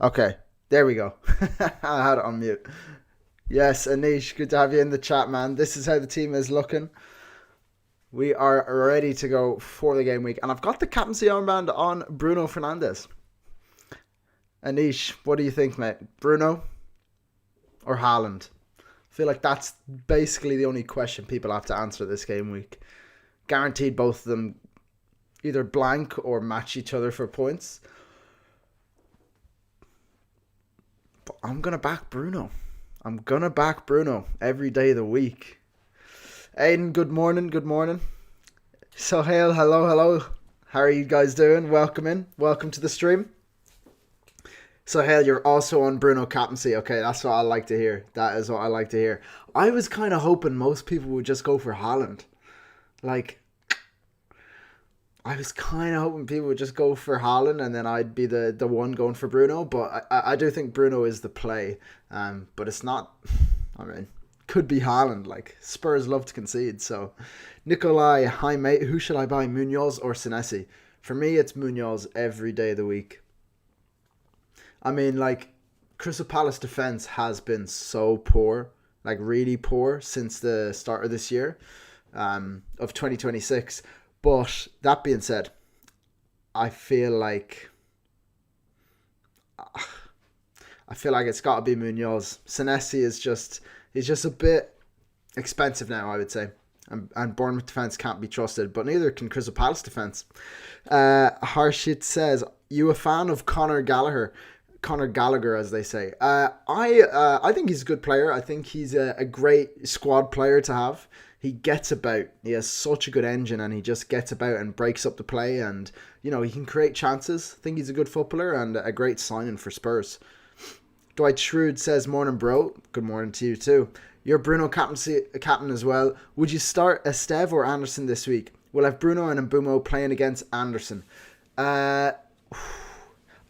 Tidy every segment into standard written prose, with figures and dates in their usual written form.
Okay, there we go. I had it on mute. Yes, Anish, good to have you in the chat, man. This is how the team is looking. We are ready to go for the game week, and I've got the captaincy armband on Bruno Fernandes. Anish, what do you think, mate? Bruno or Haaland? I feel like that's basically the only question people have to answer this game week. Guaranteed both of them either blank or match each other for points. But I'm going to back Bruno. I'm going to back Bruno every day of the week. Aiden, good morning, good morning. Sohail, hello, hello. How are you guys doing? Welcome in. Welcome to the stream. Sohail, you're also on Bruno captaincy. Okay, that's what I like to hear. That is what I like to hear. I was kind of hoping most people would just go for Haaland. Like, I was kind of hoping people would just go for Haaland and then I'd be the one going for Bruno. But I do think Bruno is the play. But it's not, I mean, could be Haaland. Like, Spurs love to concede. So, Nikolai, hi mate, who should I buy, Munoz or Senesi? For me, it's Munoz every day of the week. I mean, like, Crystal Palace defense has been so poor, like really poor since the start of this year, of 2026. But that being said, I feel like it's got to be Munoz. Senesi is just he's just a bit expensive now, I would say. And Bournemouth defense can't be trusted, but neither can Crystal Palace defense. Harshit says, "You a fan of Conor Gallagher?" Conor Gallagher, as they say. I think he's a good player. I think he's a great squad player to have. He gets about. He has such a good engine, and he just gets about and breaks up the play. And he can create chances. I think he's a good footballer and a great signing for Spurs. Dwight Schrute says, "Morning, bro. Good morning to you too. You're Bruno captain as well. Would you start Esteve or Anderson this week? We'll have Bruno and Mbumo playing against Anderson." Uh,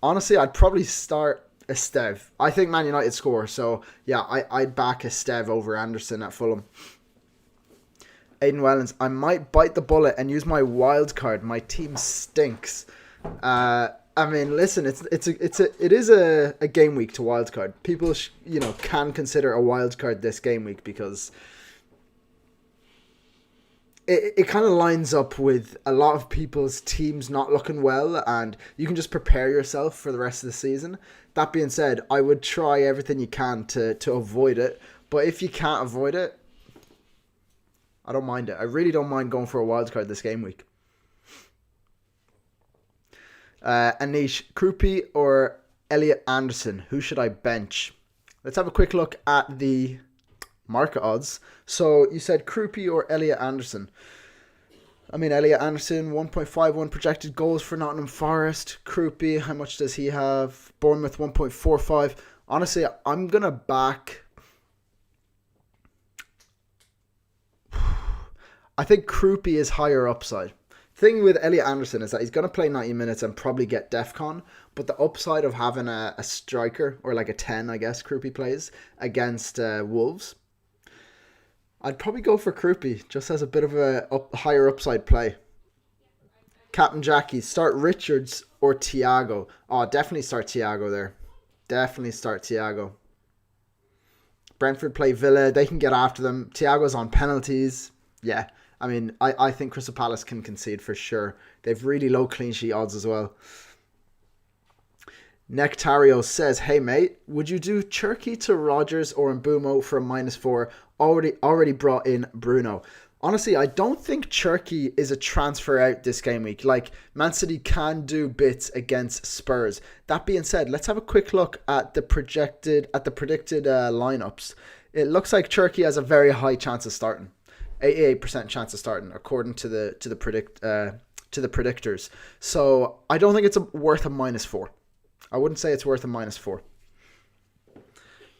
Honestly, I'd probably start Esteve. I think Man United score, so yeah, I'd back Esteve over Anderson at Fulham. Aiden Wellens, I might bite the bullet and use my wild card. My team stinks. I mean, listen, it is a game week to wild card. People, can consider a wild card this game week because it kind of lines up with a lot of people's teams not looking well, and you can just prepare yourself for the rest of the season. That being said, I would try everything you can to avoid it, but if you can't avoid it, I don't mind it. I really don't mind going for a wild card this game week. Anish, Krupi or Elliot Anderson? Who should I bench? Let's have a quick look at the market odds. So you said Krupi or Elliot Anderson. I mean, Elliot Anderson, 1.51 projected goals for Nottingham Forest. Krupi, how much does he have? Bournemouth, 1.45. Honestly, I'm going to back... I think Krupi is higher upside. Thing with Elliot Anderson is that he's going to play 90 minutes and probably get DEFCON, but the upside of having a striker, or like a 10, I guess, Krupi plays, against Wolves, I'd probably go for Krupi, just as a bit of a higher upside play. Captain Jackie, start Richards or Thiago? Oh, definitely start Thiago there. Definitely start Thiago. Brentford play Villa. They can get after them. Thiago's on penalties. Yeah, I mean, I think Crystal Palace can concede for sure. They've really low clean sheet odds as well. Nectario says, "Hey mate, would you do Cherky to Rogers or Mbumo for a -4? Already brought in Bruno." Honestly, I don't think Cherky is a transfer out this game week. Like, Man City can do bits against Spurs. That being said, let's have a quick look at the predicted lineups. It looks like Cherky has a very high chance of starting. 88% chance of starting, according to the predictors. So I don't think it's worth a -4. I wouldn't say it's worth a -4.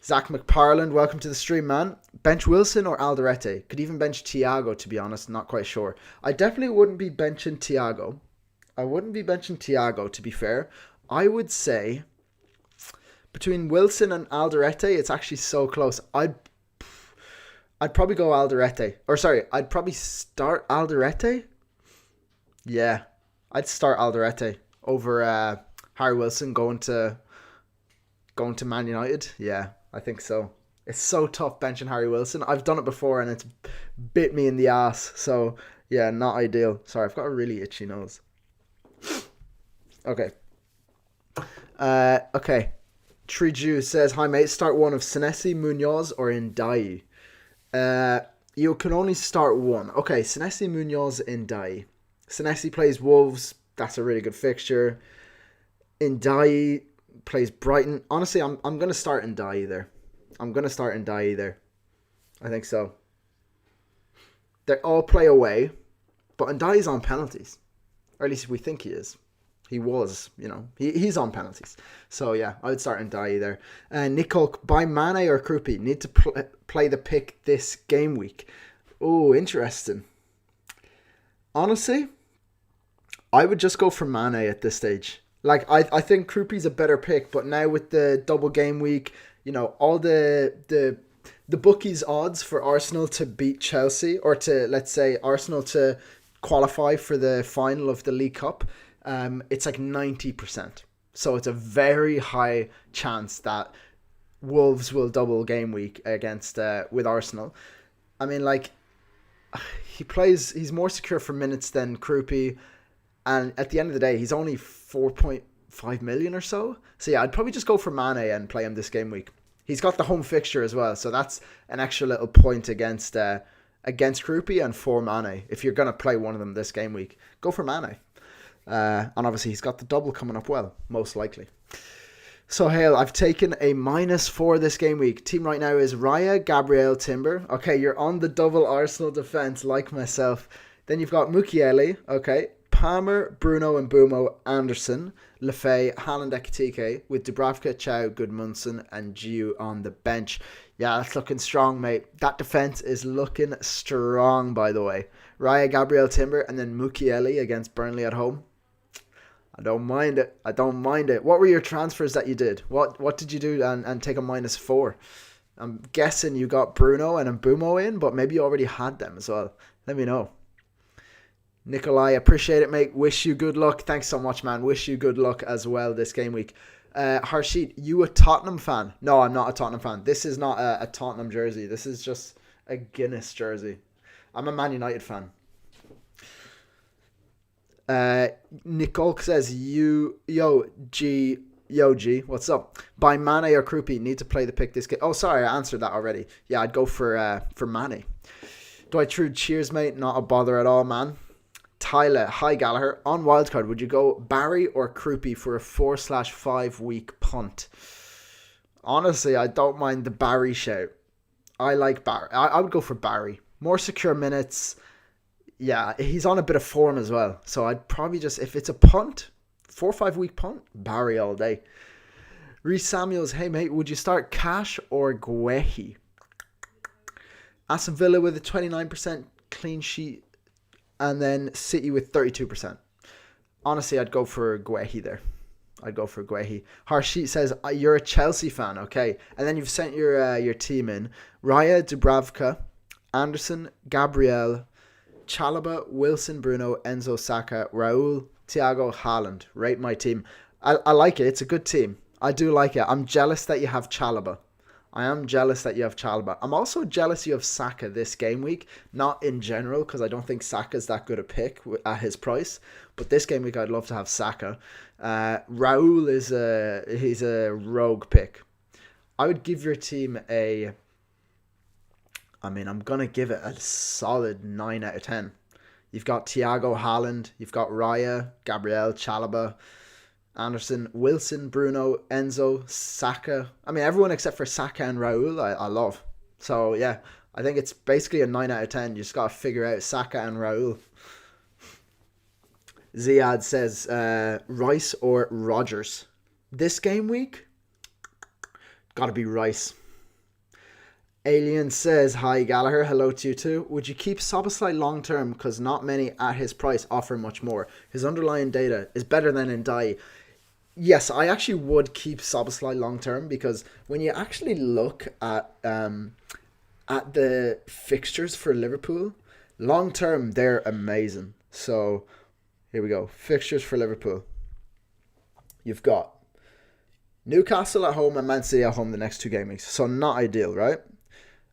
Zach McParland, welcome to the stream, man. Bench Wilson or Alderete? Could even bench Thiago, to be honest. Not quite sure. I definitely wouldn't be benching Thiago. To be fair. I would say between Wilson and Alderete, it's actually so close. I'd probably go Alderete. Or sorry, I'd probably start Alderete. Yeah, I'd start Alderete over Harry Wilson going to Going to Man United? Yeah, I think so. It's so tough benching Harry Wilson. I've done it before and it's bit me in the ass. So, yeah, not ideal. Sorry, I've got a really itchy nose. Okay. Okay. Triju says, hi mate, start one of Senesi, Munoz, or Ndiaye. You can only start one. Okay, Senesi, Munoz, Ndiaye. Senesi plays Wolves. That's a really good fixture. Ndiaye plays Brighton. Honestly, I'm going to start Ndiaye there. I think so. They all play away, but Ndiaye's on penalties. Or at least we think he is. He was, he's on penalties. So, yeah, I would start Ndiaye there. Nicole, by Mane or Krupi? Need to play the pick this game week. Oh, interesting. Honestly, I would just go for Mane at this stage. Like, I think Krupi's a better pick, but now with the double game week, all the bookies' odds for Arsenal to beat Chelsea, or to, let's say, Arsenal to qualify for the final of the League Cup, it's like 90%. So it's a very high chance that Wolves will double game week against with Arsenal. I mean, like, he's more secure for minutes than Krupi, and at the end of the day, he's only 4.5 million or so. So yeah, I'd probably just go for Mane and play him this game week. He's got the home fixture as well, so that's an extra little point against Krupi and for Mane. If you're gonna play one of them this game week, go for Mane. And obviously he's got the double coming up well, most likely. So Hale, I've taken a -4 this game week. Team right now is Raya, Gabriel, Timber. Okay, you're on the double Arsenal defense like myself. Then you've got Mukiele, okay, Palmer, Bruno and Bumo, Anderson, Lefay, Haaland, Ekitike, with Dubravka, Chow, Gudmundsson and Giu on the bench. Yeah, that's looking strong, mate. That defense is looking strong, by the way. Raya, Gabriel, Timber, and then Mukiele against Burnley at home. I don't mind it. What were your transfers that you did? What did you do and take a -4? I'm guessing you got Bruno and Mbumo in, but maybe you already had them as well. Let me know. Nikolai, appreciate it, mate. Wish you good luck. Thanks so much, man. Wish you good luck as well this game week. Harshit, you a Tottenham fan? No, I'm not a Tottenham fan. This is not a Tottenham jersey. This is just a Guinness jersey. I'm a Man United fan. Nicole says, Yo G, what's up? By Mane or Krupi, need to play the pick this game. Oh, sorry, I answered that already. Yeah, I'd go for Mane. Dwight Trude, cheers, mate. Not a bother at all, man. Tyler, hi Gallagher. On wildcard, would you go Barry or Krupi for a 4/5 week punt? Honestly, I don't mind the Barry shout. I like Barry. I would go for Barry. More secure minutes. Yeah, he's on a bit of form as well. So I'd probably just, if it's a punt, 4/5 week punt, Barry all day. Reece Samuels, hey mate, would you start Cash or Guehi? Aston Villa with a 29% clean sheet, and then City with 32%. Honestly, I'd go for Guehi there. Harshit says, you're a Chelsea fan, okay. And then you've sent your team in. Raya, Dubravka, Anderson, Gabriel, Chalobah, Wilson, Bruno, Enzo, Saka, Raul, Thiago, Haaland. Rate my team. I like it. It's a good team. I do like it. I'm jealous that you have Chalobah. I'm also jealous you have Saka this game week. Not in general, because I don't think Saka's that good a pick at his price. But this game week, I'd love to have Saka. Raul he's a rogue pick. I would give your team I'm going to give it a solid 9 out of 10. You've got Thiago, Haaland. You've got Raya, Gabriel, Chalobah, Anderson, Wilson, Bruno, Enzo, Saka. Everyone except for Saka and Raul, I love. So, yeah, I think it's basically a 9 out of 10. You just got to figure out Saka and Raul. Ziad says, Rice or Rodgers? This game week? Got to be Rice. Alien says, hi Gallagher, hello to you too. Would you keep Szoboszlai long term, because not many at his price offer much more? His underlying data is better than Ndiaye. Yes, I actually would keep Szoboszlai long term, because when you actually look at the fixtures for Liverpool, long term they're amazing. So here we go. Fixtures for Liverpool. You've got Newcastle at home and Man City at home the next 2 game weeks. So not ideal, right?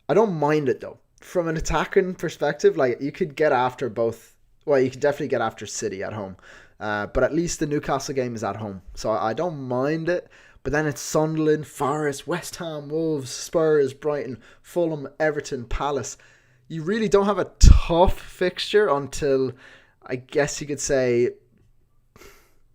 I don't mind it though. From an attacking perspective, like you could get after both. Well, you could definitely get after City at home. But at least the Newcastle game is at home. So I don't mind it. But then it's Sunderland, Forest, West Ham, Wolves, Spurs, Brighton, Fulham, Everton, Palace. You really don't have a tough fixture until, I guess you could say,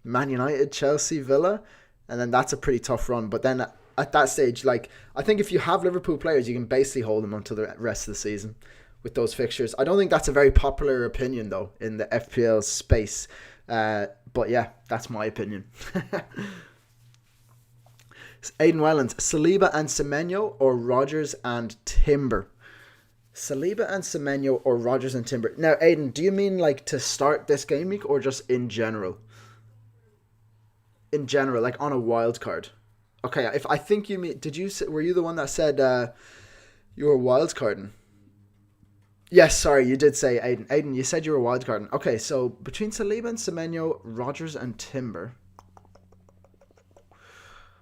Man United, Chelsea, Villa. And then that's a pretty tough run. But then at that stage, like, I think if you have Liverpool players, you can basically hold them until the rest of the season with those fixtures. I don't think that's a very popular opinion, though, in the FPL space. But yeah, that's my opinion. Aidan Welland, Saliba and Semenyo or Rodgers and Timber? Saliba and Semenyo or Rodgers and Timber? Now, Aidan, do you mean like to start this game week or just in general? In general, like on a wild card. Okay, if I think you mean, were you the one that said you were wild carding? Yes, sorry, you did say Aidan. Aidan, you said you were wild carding. Okay, so between Saliba and Semenyo, Rodgers and Timber.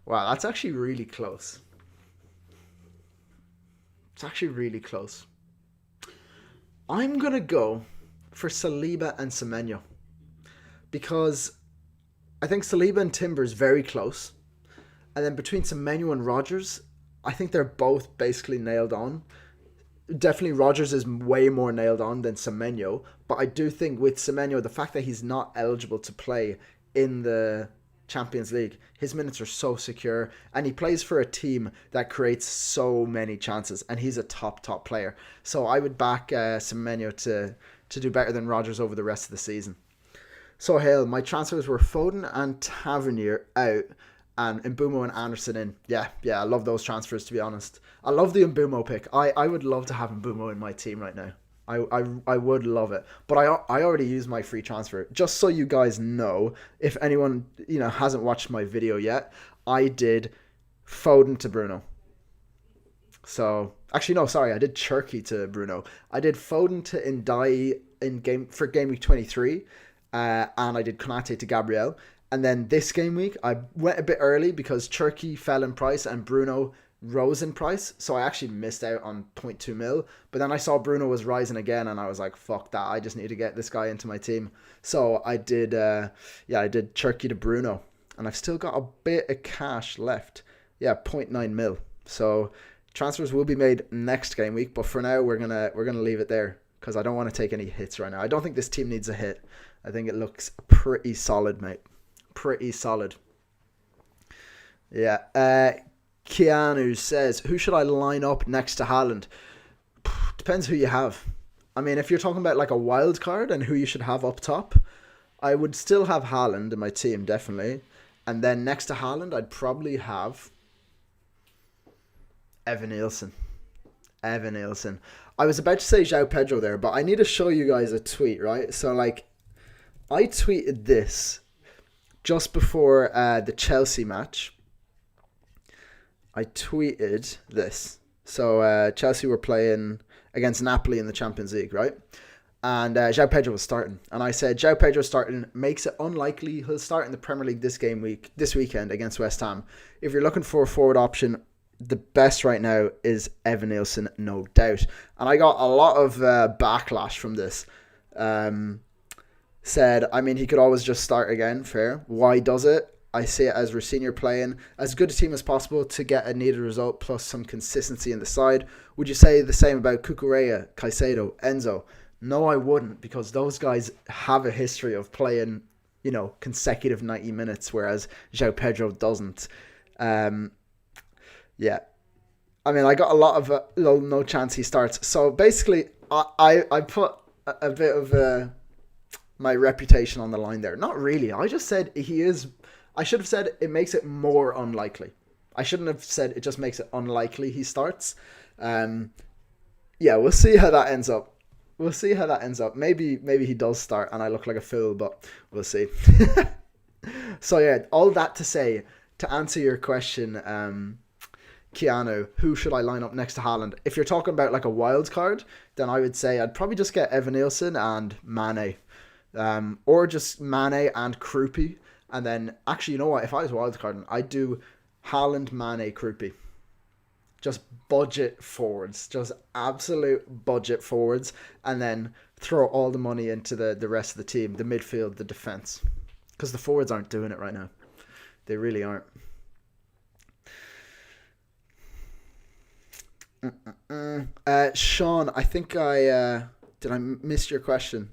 Wow, that's actually really close. It's actually really close. I'm going to go for Saliba and Semenyo because I think Saliba and Timber is very close. And then between Semenyo and Rodgers, I think they're both basically nailed on. Definitely Rodgers is way more nailed on than Semenyo. But I do think with Semenyo, the fact that he's not eligible to play in the Champions League, his minutes are so secure. And he plays for a team that creates so many chances. And he's a top player. So I would back Semenyo to do better than Rodgers over the rest of the season. So Hale, my transfers were Foden and Tavernier out. And Mbeumo and Anderson in. Yeah, I love those transfers, to be honest. I love the Mbeumo pick. I would love to have Mbeumo in my team right now. I would love it. But I already used my free transfer. Just so you guys know, if anyone hasn't watched my video yet, I did Foden to Bruno. So, actually no, sorry, I did Cherky to Bruno. I did Foden to Ndiaye for game week 23. And I did Konate to Gabriel. And then this game week, I went a bit early because Cherky fell in price and Bruno rose in price. So I actually missed out on 0.2 mil. But then I saw Bruno was rising again and I was like, fuck that. I just need to get this guy into my team. So I did Cherky to Bruno. And I've still got a bit of cash left. Yeah, 0.9 mil. So transfers will be made next game week. But for now, we're gonna leave it there because I don't want to take any hits right now. I don't think this team needs a hit. I think it looks pretty solid, mate. Pretty solid. Yeah. Keanu says, who should I line up next to Haaland? Depends who you have. I mean, if you're talking about like a wild card and who you should have up top, I would still have Haaland in my team, definitely. And then next to Haaland, I'd probably have Evan Nielsen. I was about to say João Pedro there, but I need to show you guys a tweet, right? So like, I tweeted this just before the Chelsea match. I tweeted this. So Chelsea were playing against Napoli in the Champions League, right? And João Pedro was starting. And I said, João Pedro starting makes it unlikely he'll start in the Premier League this weekend against West Ham. If you're looking for a forward option, the best right now is Evan Nielsen, no doubt. And I got a lot of backlash from this. Said, I mean, he could always just start again. Fair. Why does it? I see it as we're senior playing as good a team as possible to get a needed result plus some consistency in the side. Would you say the same about Cucurella, Caicedo, Enzo? No, I wouldn't, because those guys have a history of playing, consecutive 90 minutes, whereas João Pedro doesn't. Yeah. I mean, I got a lot of no chance he starts. So basically, I put a bit of my reputation on the line there. Not really. I just said he is. I should have said it makes it more unlikely. I shouldn't have said it just makes it unlikely he starts. Yeah, we'll see how that ends up. Maybe he does start and I look like a fool, but we'll see. So yeah, all that to say, to answer your question, Keanu, who should I line up next to Haaland? If you're talking about like a wild card, then I would say I'd probably just get Evan Nielsen and Mane. Or just Mane and Krupi. And then, actually, you know what? If I was wildcarding, I'd do Haaland, Mane, Krupi. Just budget forwards, just absolute budget forwards, and then throw all the money into the rest of the team, the midfield, the defense, because the forwards aren't doing it right now. They really aren't. Sean, I think did I miss your question?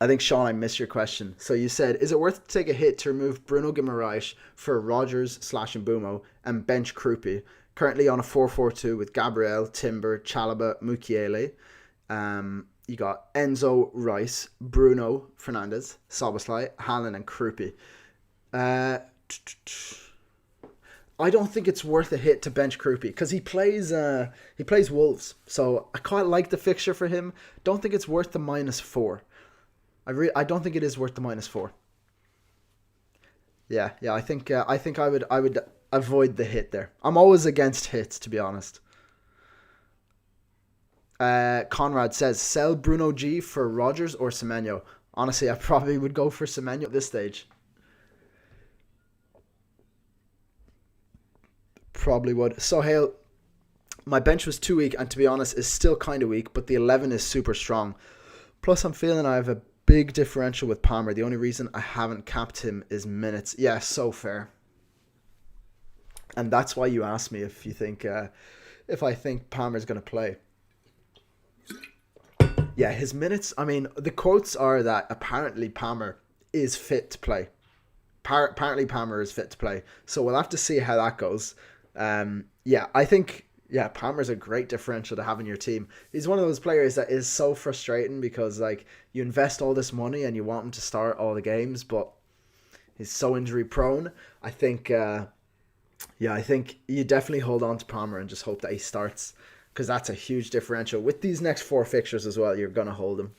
I think, Sean, I missed your question. So you said, is it worth to take a hit to remove Bruno Guimaraes for Rodgers / Mbeumo and bench Krupi? Currently on a 4-4-2 with Gabriel, Timber, Chalobah, Mukiele. You got Enzo, Rice, Bruno Fernandes, Szoboszlai, Haaland, and Krupi. I don't think it's worth a hit to bench Krupi because he plays Wolves. So I quite like the fixture for him. Don't think it's worth the -4. I don't think it is worth the -4. Yeah. I think I would avoid the hit there. I'm always against hits, to be honest. Conrad says, sell Bruno G for Rodgers or Semenyo. Honestly, I probably would go for Semenyo at this stage. Probably would. So Hale, my bench was too weak, and to be honest, is still kind of weak, but the 11 is super strong. Plus, I'm feeling I have a big differential with Palmer. The only reason I haven't capped him is minutes. Yeah, so fair. And that's why you asked me if you think if I think Palmer's going to play. Yeah, his minutes. I mean, the quotes are that apparently Palmer is fit to play. Apparently Palmer is fit to play. So we'll have to see how that goes. I think Palmer's a great differential to have in your team. He's one of those players that is so frustrating because like you invest all this money and you want him to start all the games, but he's so injury prone. I think you definitely hold on to Palmer and just hope that he starts, because that's a huge differential. With these next 4 fixtures as well, you're going to hold him.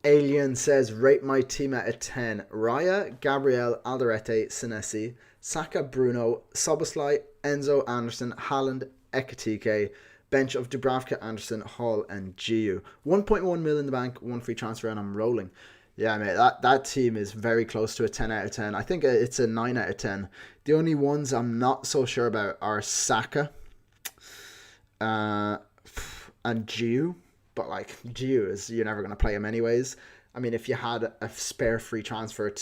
Alien says, rate my team at a 10. Raya, Gabriel, Alderete, Senesi, Saka, Bruno, Szoboszlai, Enzo, Anderson, Haaland, Ekitike, bench of Dubravka, Anderson, Hall, and Giu. 1.1 mil in the bank, 1 free transfer, and I'm rolling. Yeah, mate, that team is very close to a 10 out of 10. I think it's a 9 out of 10. The only ones I'm not so sure about are Saka and Giu. But like Giu is, you're never going to play him anyways. I mean, if you had a spare free transfer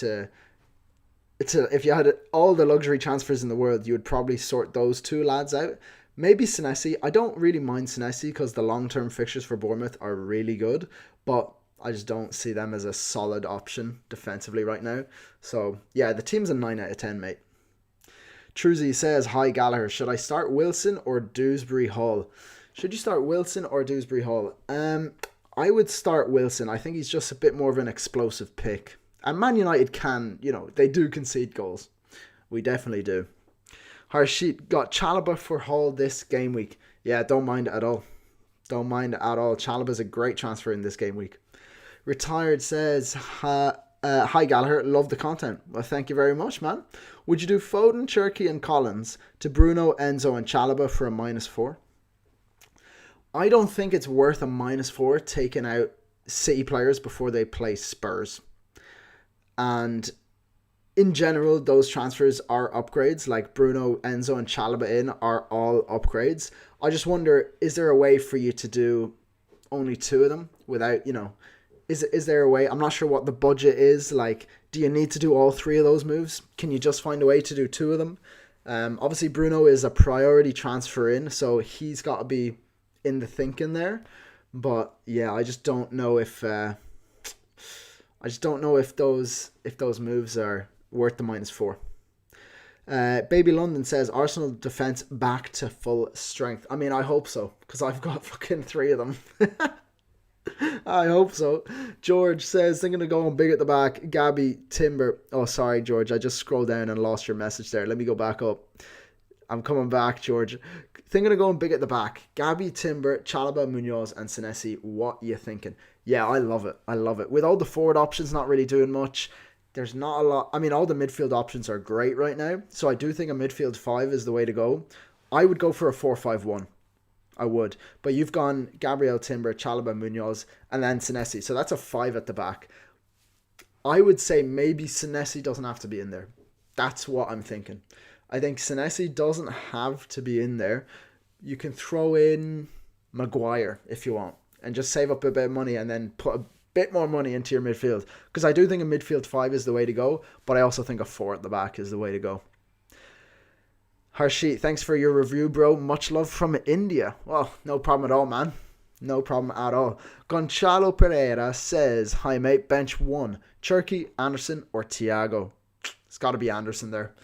if you had all the luxury transfers in the world, you would probably sort those 2 lads out. Maybe Senesi. I don't really mind Senesi because the long-term fixtures for Bournemouth are really good, but I just don't see them as a solid option defensively right now. So yeah, the team's a 9 out of 10, mate. Truzy says, hi Gallagher, should I start Wilson or Dewsbury Hall? Should you start Wilson or Dewsbury Hall? I would start Wilson. I think he's just a bit more of an explosive pick. And Man United can, they do concede goals. We definitely do. Harshit got Chalobah for Hall this game week. Yeah, don't mind it at all. Don't mind it at all. Chalobah's a great transfer in this game week. Retired says, hi Gallagher, love the content. Well, thank you very much, man. Would you do Foden, Cherky, and Collins to Bruno, Enzo, and Chalobah for a -4? I don't think it's worth a -4 taking out City players before they play Spurs. And in general, those transfers are upgrades. Like Bruno, Enzo, and Chalobah in are all upgrades. I just wonder, is there a way for you to do only 2 of them without, is there a way? I'm not sure what the budget is. Like, do you need to do all 3 of those moves? Can you just find a way to do 2 of them? Obviously, Bruno is a priority transfer in, so he's got to be in the thinking there. But yeah, I just don't know if those moves are worth the -4. Baby London says, Arsenal defense back to full strength. I mean, I hope so, because I've got fucking 3 of them. I hope so. George says, thinking of going big at the back. Gabby, Timber. Oh, sorry, George. I just scrolled down and lost your message there. Let me go back up. I'm coming back, George. Thinking of going big at the back. Gabby, Timber, Chalobah, Munoz, and Senesi. What you thinking? Yeah, I love it. I love it. With all the forward options not really doing much, there's not a lot. I mean, all the midfield options are great right now. So I do think a midfield 5 is the way to go. I would go for a 4-5-1. I would. But you've gone Gabriel, Timber, Chalobah, Munoz, and then Senesi. So that's a 5 at the back. I would say maybe Senesi doesn't have to be in there. That's what I'm thinking. I think Senesi doesn't have to be in there. You can throw in Maguire if you want and just save up a bit of money and then put a bit more money into your midfield. Because I do think a midfield 5 is the way to go, but I also think a 4 at the back is the way to go. Harshit, thanks for your review, bro. Much love from India. Well, no problem at all, man. No problem at all. Gonçalo Pereira says, hi, mate. Bench 1. Cherky, Anderson, or Thiago? It's got to be Anderson there.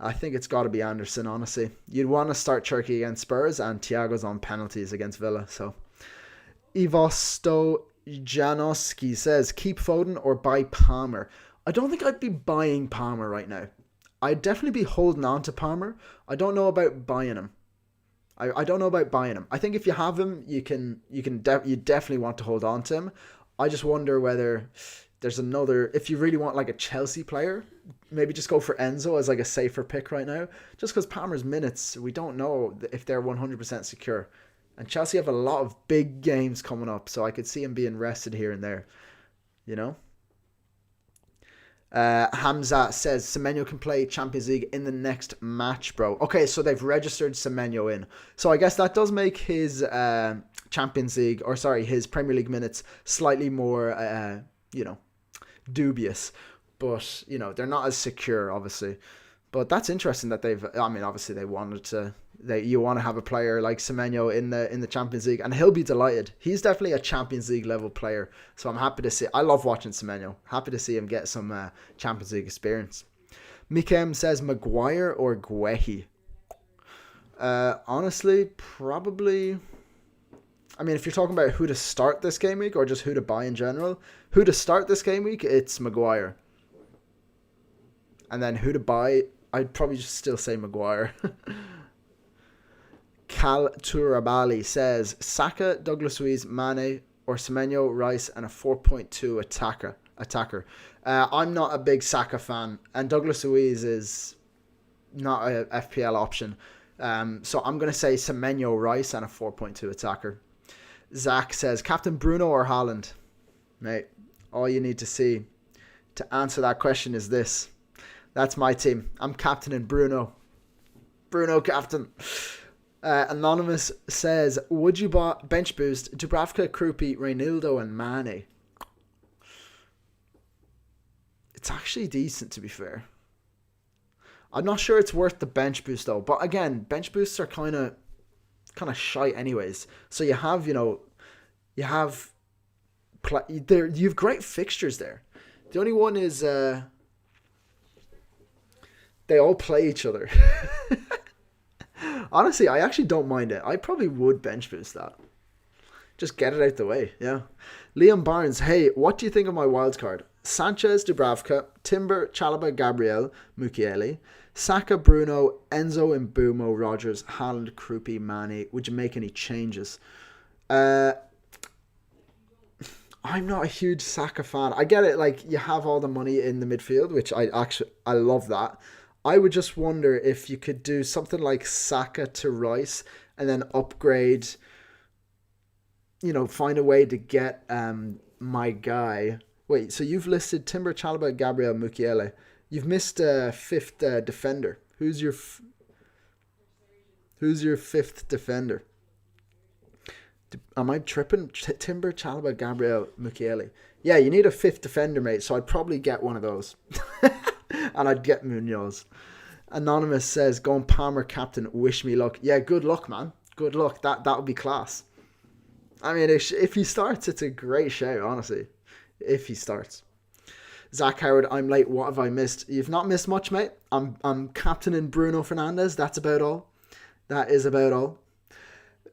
I think it's got to be Anderson, honestly. You'd want to start Cherky against Spurs, and Thiago's on penalties against Villa. So, Ivosto Janowski says, keep Foden or buy Palmer. I don't think I'd be buying Palmer right now. I'd definitely be holding on to Palmer. I don't know about buying him. I don't know about buying him. I think if you have him, you definitely want to hold on to him. I just wonder whether there's another, if you really want like a Chelsea player, maybe just go for Enzo as like a safer pick right now. Just because Palmer's minutes, we don't know if they're 100% secure. And Chelsea have a lot of big games coming up, so I could see him being rested here and there. You know? Hamza says Semenyo can play Champions League in the next match, bro. Okay, so they've registered Semenyo in. So I guess that does make his Champions League, or sorry, his Premier League minutes slightly more, dubious. But, they're not as secure, obviously. But that's interesting that obviously they wanted to, you want to have a player like Semenyo in the Champions League, and he'll be delighted. He's definitely a Champions League level player, so I'm happy to see. I love watching Semenyo. Happy to see him get some Champions League experience. Mikem says Maguire or Guehi. Honestly, probably. I mean, if you're talking about who to start this game week or just who to buy in general, who to start this game week, it's Maguire. And then who to buy, I'd probably just still say Maguire. Cal Turabali says Saka, Douglas Luiz, Mane, or Semenyo, Rice, and a 4.2 attacker. I'm not a big Saka fan, and Douglas Luiz is not a FPL option. So I'm going to say Semenyo, Rice, and a 4.2 attacker. Zach says Captain Bruno or Haaland? Mate, all you need to see to answer that question is this. That's my team. I'm captaining Bruno. Bruno captain. Anonymous says, would you bench boost Dubravka, Krupi, Reynaldo, and Mane? It's actually decent, to be fair. I'm not sure it's worth the bench boost though. But again, bench boosts are kind of shite anyways. So you have, you've great fixtures there. The only one is they all play each other. Honestly, I actually don't mind it. I probably would bench boost that. Just get it out the way, yeah. Liam Barnes, hey, what do you think of my wildcard? Sanchez, Dubravka, Timber, Chalobah, Gabriel, Mukiele, Saka, Bruno, Enzo, Mbumo, Rogers, Haaland, Krupi, Mane. Would you make any changes? I'm not a huge Saka fan. I get it, like, you have all the money in the midfield, which I love that. I would just wonder if you could do something like Saka to Rice and then upgrade, find a way to get my guy. Wait, so you've listed Timber, Chalobah, Gabriel, Mukiele. You've missed a fifth defender. Who's your fifth defender? Am I tripping? Timber, Chalobah, Gabriel, Mukiele. Yeah, you need a fifth defender, mate, so I'd probably get one of those. And I'd get Munoz. Anonymous says, go on Palmer captain, wish me luck. Yeah, good luck, man. Good luck. That would be class. I mean, if he starts, it's a great shout, honestly. If he starts. Zach Howard, I'm late. What have I missed? You've not missed much, mate. I'm captaining Bruno Fernandes. That's about all. That is about all.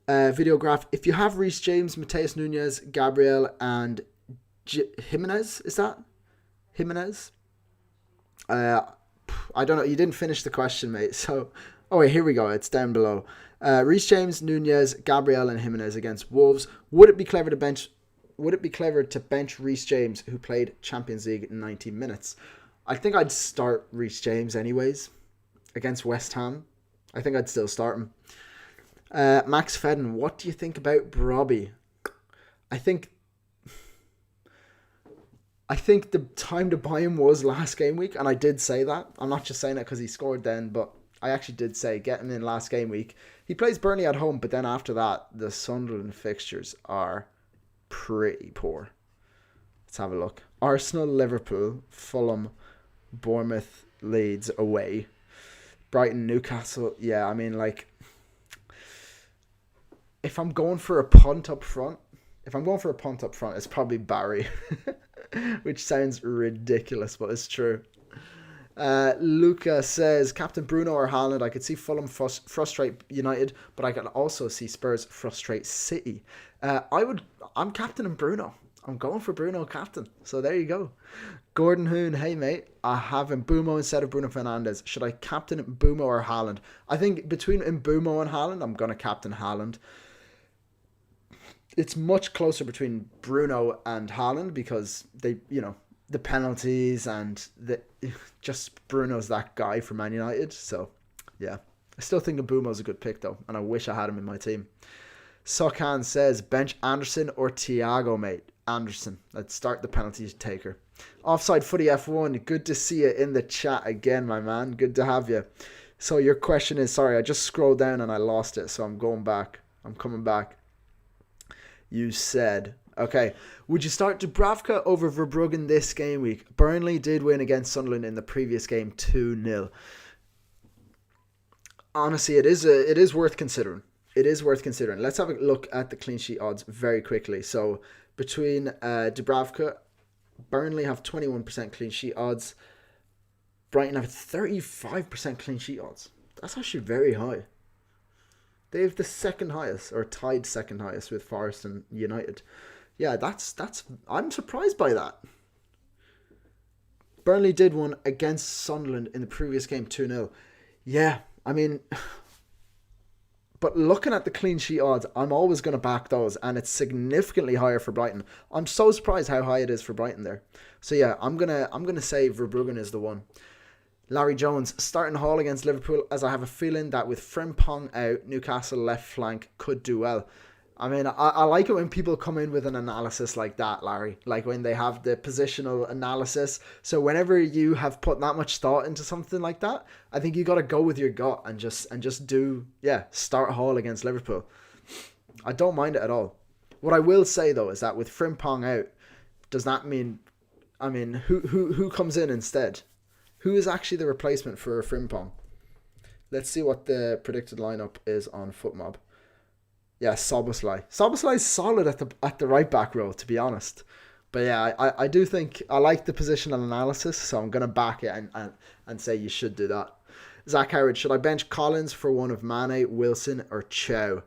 Videograph. If you have Reece James, Mateus Nunes, Gabriel, and Jimenez, is that? Jimenez? I don't know. You didn't finish the question, mate. So, wait, here we go. It's down below. Reece James, Nunez, Gabriel, and Jimenez against Wolves. Would it be clever to bench Reece James, who played Champions League in 90 minutes? I think I'd start Reece James anyways against West Ham. I think I'd still start him. Max Fedden, what do you think about Brobbey? I think I think the time to buy him was last game week, and I did say that. I'm not just saying it because he scored then, but I actually did say get him in last game week. He plays Burnley at home, but then after that, the Sunderland fixtures are pretty poor. Let's have a look. Arsenal, Liverpool, Fulham, Bournemouth, Leeds away. Brighton, Newcastle. Yeah, I mean, like, if I'm going for a punt up front, it's probably Barry, which sounds ridiculous, but it's true. Luca says, Captain Bruno or Haaland. I could see Fulham frustrate United, but I could also see Spurs frustrate City. I'm captaining Bruno. I'm going for Bruno captain. So there you go. Gordon Hoon, hey mate, I have Mbumo instead of Bruno Fernandes. Should I captain Mbumo or Haaland? I think between Mbumo and Haaland, I'm going to captain Haaland. It's much closer between Bruno and Haaland because they, the penalties and just Bruno's that guy for Man United. So, yeah. I still think Mbumo's a good pick though, and I wish I had him in my team. Sokhan says, bench Anderson or Thiago, mate? Anderson. Let's start the penalty taker. Offside Footy F1. Good to see you in the chat again, my man. Good to have you. So your question is, sorry, I just scrolled down and I lost it, so I'm going back. I'm coming back. You said, okay, would you start Dubravka over Verbruggen this game week? Burnley did win against Sunderland in the previous game 2-0. Honestly, it is worth considering. It is worth considering. Let's have a look at the clean sheet odds very quickly. So between Dubravka, Burnley have 21% clean sheet odds. Brighton have 35% clean sheet odds. That's actually very high. They have the second highest, or tied second highest with Forest and United. Yeah, that's. I'm surprised by that. Burnley did one against Sunderland in the previous game 2-0. Yeah, I mean, but looking at the clean sheet odds, I'm always going to back those, and it's significantly higher for Brighton. I'm so surprised how high it is for Brighton there. So yeah, I'm gonna say Verbruggen is the one. Larry Jones, starting Hall against Liverpool, as I have a feeling that with Frimpong out, Newcastle left flank could do well. I mean, I like it when people come in with an analysis like that, Larry. Like when they have the positional analysis. So whenever you have put that much thought into something like that, I think you got to go with your gut and just do, start Hall against Liverpool. I don't mind it at all. What I will say though is that with Frimpong out, does that mean, who comes in instead? Who is actually the replacement for Frimpong? Let's see what the predicted lineup is on FootMob. Yeah, Szoboszlai. Szoboszlai's solid at the right back row, to be honest. But yeah, I do think I like the positional analysis, so I'm gonna back it and say you should do that. Zach Howard, should I bench Collins for one of Mane, Wilson, or Chow?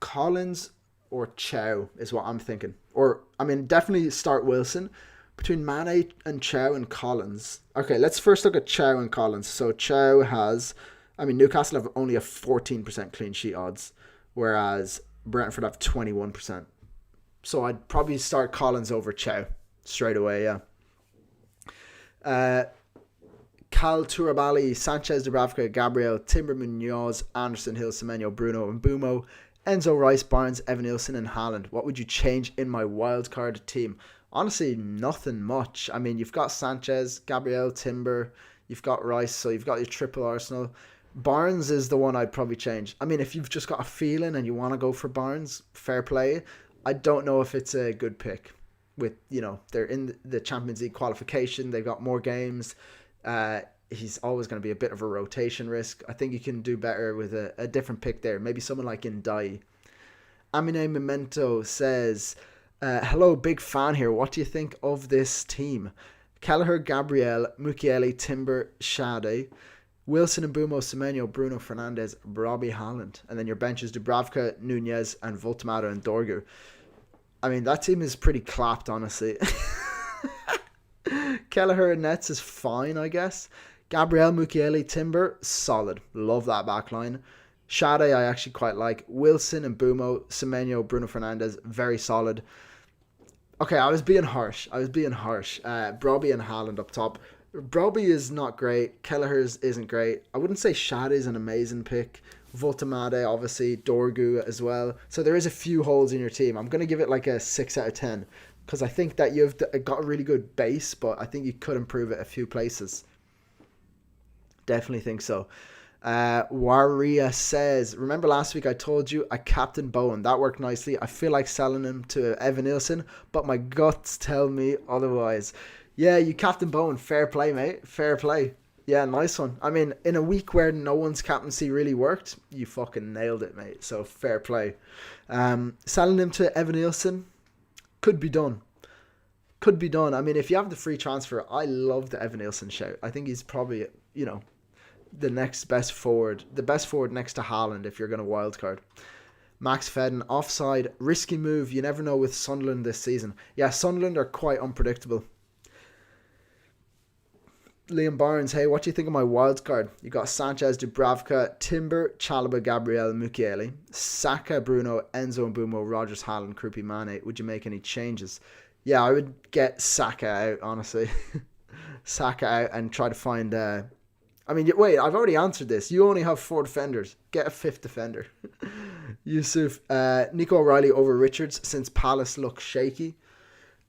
Collins or Chow is what I'm thinking. Or, definitely start Wilson. Between Mane and Chow and Collins. Okay, let's first look at Chow and Collins. So Chow has, Newcastle have only a 14% clean sheet odds, whereas Brentford have 21%. So I'd probably start Collins over Chow straight away, yeah. Cal Turabali, Sanchez, Dubravka, Gabriel, Timber, Munoz, Anderson, Hill, Semenyo, Bruno, and Mbumo, Enzo, Rice, Barnes, Evan Nielsen, and Haaland. What would you change in my wildcard team? Honestly, nothing much. You've got Sanchez, Gabriel, Timber, you've got Rice, so you've got your triple Arsenal. Barnes is the one I'd probably change. If you've just got a feeling and you want to go for Barnes, fair play. I don't know if it's a good pick. With, they're in the Champions League qualification, they've got more games. He's always going to be a bit of a rotation risk. I think you can do better with a different pick there. Maybe someone like Ndai. Amine Memento says, hello, big fan here. What do you think of this team? Kelleher, Gabriel, Mukiele, Timber, Shade, Wilson, and Mbumo, Semenyo, Bruno Fernandes, Robbie Haaland. And then your bench is Dubravka, Nunez, and Voltemata and Dorgu. That team is pretty clapped, honestly. Kelleher and Nets is fine, I guess. Gabriel, Mukiele, Timber, solid. Love that backline. Shade, I actually quite like. Wilson and Mbumo, Semenyo, Bruno Fernandes, very solid. Okay, I was being harsh. Brobby and Haaland up top. Brobby is not great. Kelleher's isn't great. I wouldn't say Shade is an amazing pick. Voltamade, obviously, Dorgu as well. So there is a few holes in your team. I'm going to give it like a 6 out of 10 because I think that you've got a really good base, but I think you could improve it a few places. Definitely think so. Waria says, remember last week I told you I captain Bowen. That worked nicely. I feel like selling him to Evan Nielsen, but my guts tell me otherwise. Yeah, you captain Bowen. Fair play, mate. Fair play. Yeah, nice one. I mean, in a week where no one's captaincy really worked, you fucking nailed it, mate. So fair play. Selling him to Evan Nielsen could be done. Could be done. I mean, if you have the free transfer, I love the Evan Nielsen shout. I think he's probably, the next best forward. The best forward next to Haaland if you're going to wildcard. Max Fedden, offside. Risky move. You never know with Sunderland this season. Yeah, Sunderland are quite unpredictable. Liam Barnes, hey, what do you think of my wild card? You got Sanchez, Dubravka, Timber, Chalobah, Gabriel, Mukiele, Saka, Bruno, Enzo, Mbumo, Rogers, Haaland, Krupi, Mane. Would you make any changes? Yeah, I would get Saka out, honestly. Saka out and try to find... wait, I've already answered this. You only have 4 defenders. Get a 5th defender. Yusuf, Nico O'Reilly over Richards since Palace look shaky.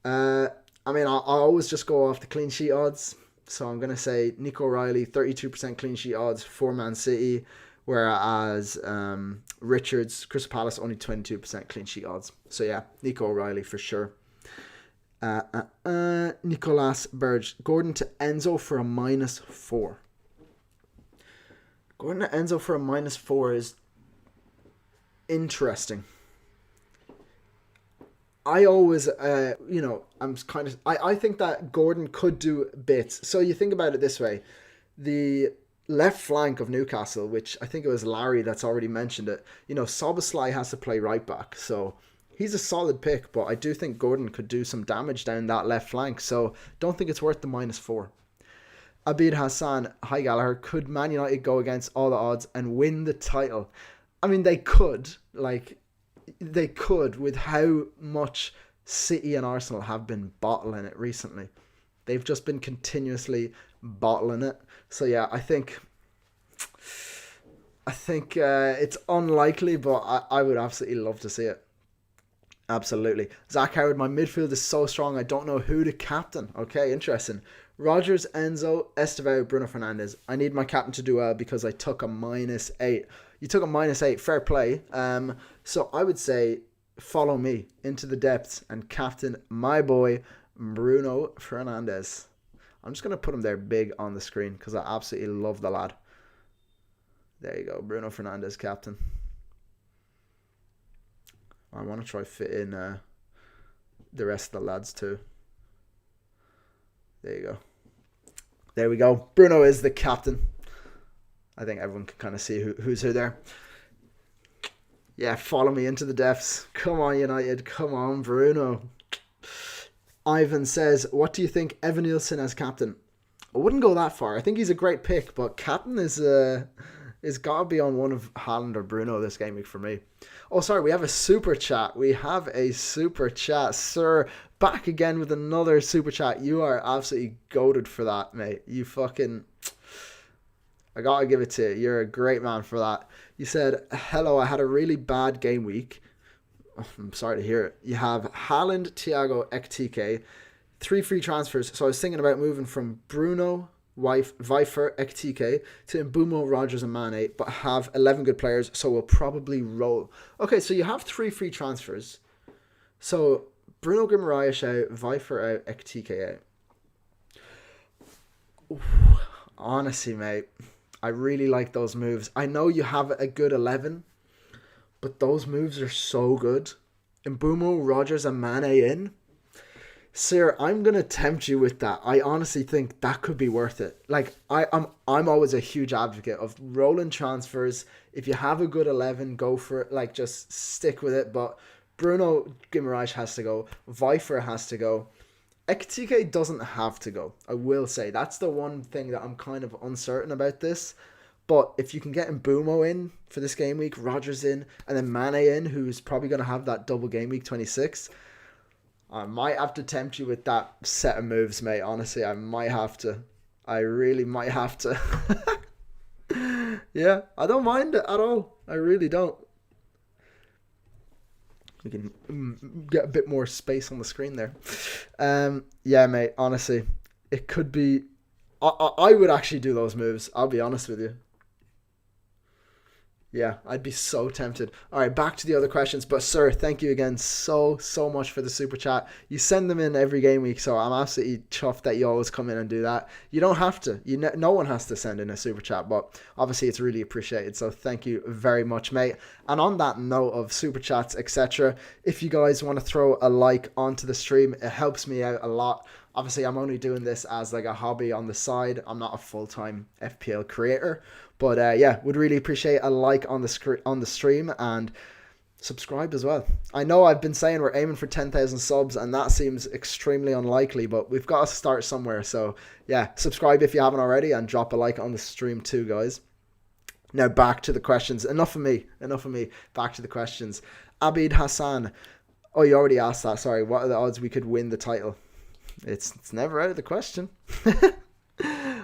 I'll always just go off the clean sheet odds. So I'm going to say Nico O'Reilly, 32% clean sheet odds for Man City, whereas Richards, Crystal Palace, only 22% clean sheet odds. So yeah, Nico O'Reilly for sure. Nicolas Burge, Gordon to Enzo for a -4. Gordon to Enzo for a -4 is interesting. I always, I think that Gordon could do bits. So you think about it this way. The left flank of Newcastle, which I think it was Larry that's already mentioned it, Szoboszlai has to play right back. So he's a solid pick, but I do think Gordon could do some damage down that left flank. So don't think it's worth the -4. Abid Hassan, hi Gallagher, could Man United go against all the odds and win the title? I mean, they could, with how much City and Arsenal have been bottling it recently. They've just been continuously bottling it. So yeah, I think it's unlikely, but I would absolutely love to see it. Absolutely. Zach Howard, my midfield is so strong, I don't know who to captain. Okay, interesting. Rogers, Enzo, Estevao, Bruno Fernandes. I need my captain to do well because I took a -8. You took a -8, fair play. So I would say follow me into the depths and captain my boy Bruno Fernandes. I'm just going to put him there big on the screen because I absolutely love the lad. There you go, Bruno Fernandes, captain. I want to try fit in the rest of the lads too. There you go. There we go. Bruno is the captain. I think everyone can kind of see who's who there. Yeah, follow me into the depths. Come on, United. Come on, Bruno. Ivan says, what do you think Evan Nielsen as captain? I wouldn't go that far. I think he's a great pick, but captain is got to be on one of Haaland or Bruno this game week for me. Oh, sorry, we have a super chat. We have a super chat, sir. Back again with another super chat. You are absolutely goated for that, mate. You fucking... I gotta give it to you. You're a great man for that. You said, hello, I had a really bad game week. Oh, I'm sorry to hear it. You have Haaland, Thiago, Ekitike, 3 free transfers. So I was thinking about moving from Bruno, Vifer, Ekitike to Mbumo, Rogers and Mane, but have 11 good players, so we'll probably roll. Okay, so you have 3 free transfers. So Bruno Guimaraes out, Vifer out, Ekitike out. Oof. Honestly, mate, I really like those moves. I know you have a good 11, but those moves are so good. Mbumo, Rogers and Mane in. Sir, I'm going to tempt you with that. I honestly think that could be worth it. Like, I'm always a huge advocate of rolling transfers. If you have a good 11, go for it. Like, just stick with it. But Bruno Guimaraes has to go. Vifer has to go. Ekitike doesn't have to go. I will say. That's the one thing that I'm kind of uncertain about this. But if you can get Mbumo in for this game week, Rogers in, and then Mane in, who's probably going to have that double game week 26... I might have to tempt you with that set of moves, mate. Honestly, I might have to. I really might have to. Yeah, I don't mind it at all. I really don't. We can get a bit more space on the screen there. Yeah, mate. Honestly, it could be. I would actually do those moves. I'll be honest with you. Yeah, I'd be so tempted. All right, back to the other questions. But sir, thank you again so much for the super chat. You send them in every game week, so I'm absolutely chuffed that you always come in and do that. You don't have to. No one has to send in a super chat, but obviously it's really appreciated. So thank you very much, mate. And on that note of super chats, etc., if you guys want to throw a like onto the stream, it helps me out a lot. Obviously, I'm only doing this as like a hobby on the side. I'm not a full-time FPL creator. But yeah, would really appreciate a like on the stream and subscribe as well. I know I've been saying we're aiming for 10,000 subs and that seems extremely unlikely, but we've got to start somewhere. So yeah, subscribe if you haven't already and drop a like on the stream too, guys. Now back to the questions. Enough of me. Back to the questions. Abid Hassan. Oh, you already asked that. Sorry. What are the odds we could win the title? It's never out of the question.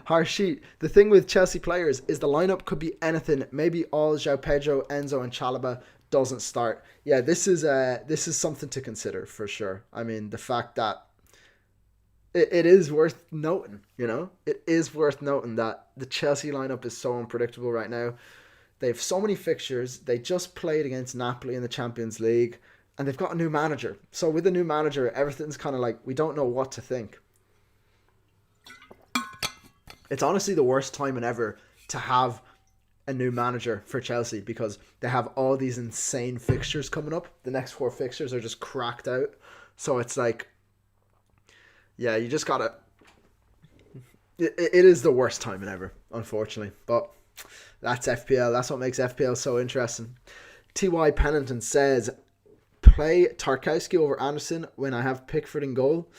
Harshit, the thing with Chelsea players is the lineup could be anything. Maybe all João Pedro, Enzo, and Chalobah doesn't start. Yeah, this is something to consider for sure. I mean, the fact that it is worth noting, it is worth noting that the Chelsea lineup is so unpredictable right now. They have so many fixtures. They just played against Napoli in the Champions League, and they've got a new manager. So with a new manager, everything's kind of like we don't know what to think. It's honestly the worst time ever to have a new manager for Chelsea because they have all these insane fixtures coming up. The next 4 fixtures are just cracked out. So it's like, yeah, you just gotta... It is the worst time ever, unfortunately. But that's FPL. That's what makes FPL so interesting. T.Y. Pennington says, play Tarkowski over Anderson when I have Pickford in goal.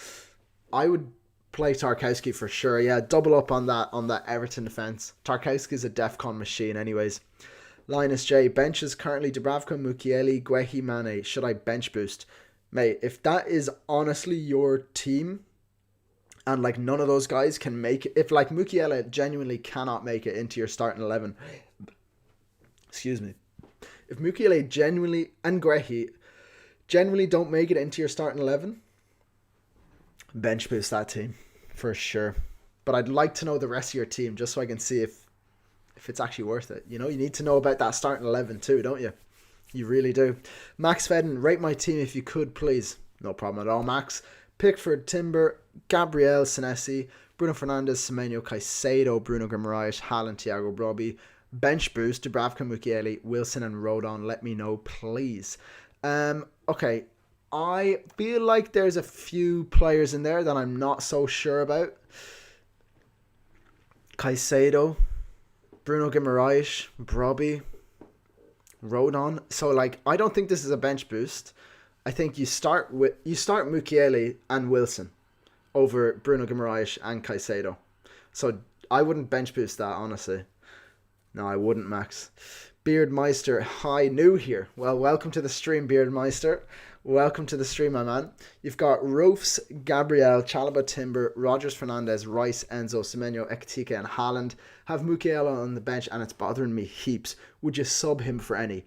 I would play Tarkowski for sure. Yeah, double up on that Everton defence. Tarkowski's a DEFCON machine anyways. Linus J. Benches currently Dubravka, Mukiele, Guehi, Mane. Should I bench boost? Mate, if that is honestly your team and like none of those guys can make it, if like Mukiele genuinely cannot make it into your starting 11, excuse me, if Mukiele genuinely and Guehi genuinely don't make it into your starting 11, bench boost that team for sure. But I'd like to know the rest of your team just so I can see if it's actually worth it. You need to know about that starting 11 too, don't you? You really do. Max Fedden, rate my team if you could, please. No problem at all, Max. Pickford, Timber, Gabriel, Senesi, Bruno Fernandes, Semenyo, Caicedo, Bruno Guimaraes, Haaland, Thiago, Brobbey. Bench boost, Dubravka, Mukiele, Wilson and Rodon. Let me know, please. Okay. I feel like there's a few players in there that I'm not so sure about. Caicedo, Bruno Guimaraes, Brobbey, Rodon. So like, I don't think this is a bench boost. I think you start Mukiele and Wilson over Bruno Guimaraes and Caicedo. So I wouldn't bench boost that, honestly. No, I wouldn't, Max. Beardmeister, hi, new here. Well, welcome to the stream, Beardmeister. Welcome to the stream, my man. You've got Roofs, Gabriel, Chalobah, Timber, Rogers, Fernandez, Rice, Enzo, Semenyo, Ekitike, and Haaland. Have Mukiele on the bench, and it's bothering me heaps. Would you sub him for any?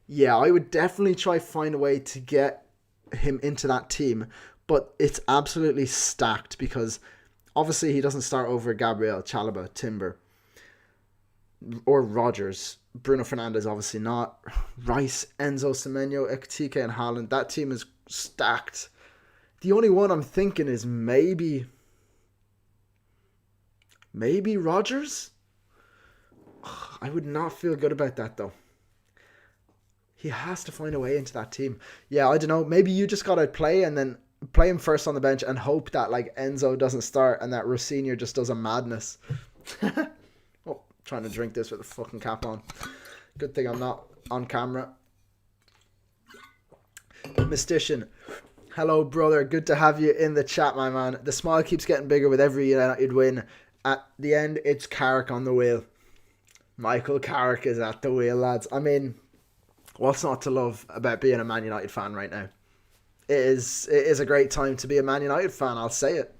Yeah, I would definitely try find a way to get him into that team, but it's absolutely stacked because obviously he doesn't start over Gabriel, Chalobah, Timber, or Rogers. Bruno Fernandes obviously not. Rice, Enzo, Semenyo, Ekitike and Haaland. That team is stacked. The only one I'm thinking is maybe Rogers? I would not feel good about that though. He has to find a way into that team. Yeah, I don't know. Maybe you just got to play and then play him first on the bench and hope that like Enzo doesn't start and that Rossinier just does a madness. Trying to drink this with a fucking cap on. Good thing I'm not on camera. Mystician. Hello, brother. Good to have you in the chat, my man. The smile keeps getting bigger with every United win. At the end, it's Carrick on the wheel. Michael Carrick is at the wheel, lads. I mean, what's not to love about being a Man United fan right now? It is a great time to be a Man United fan. I'll say it.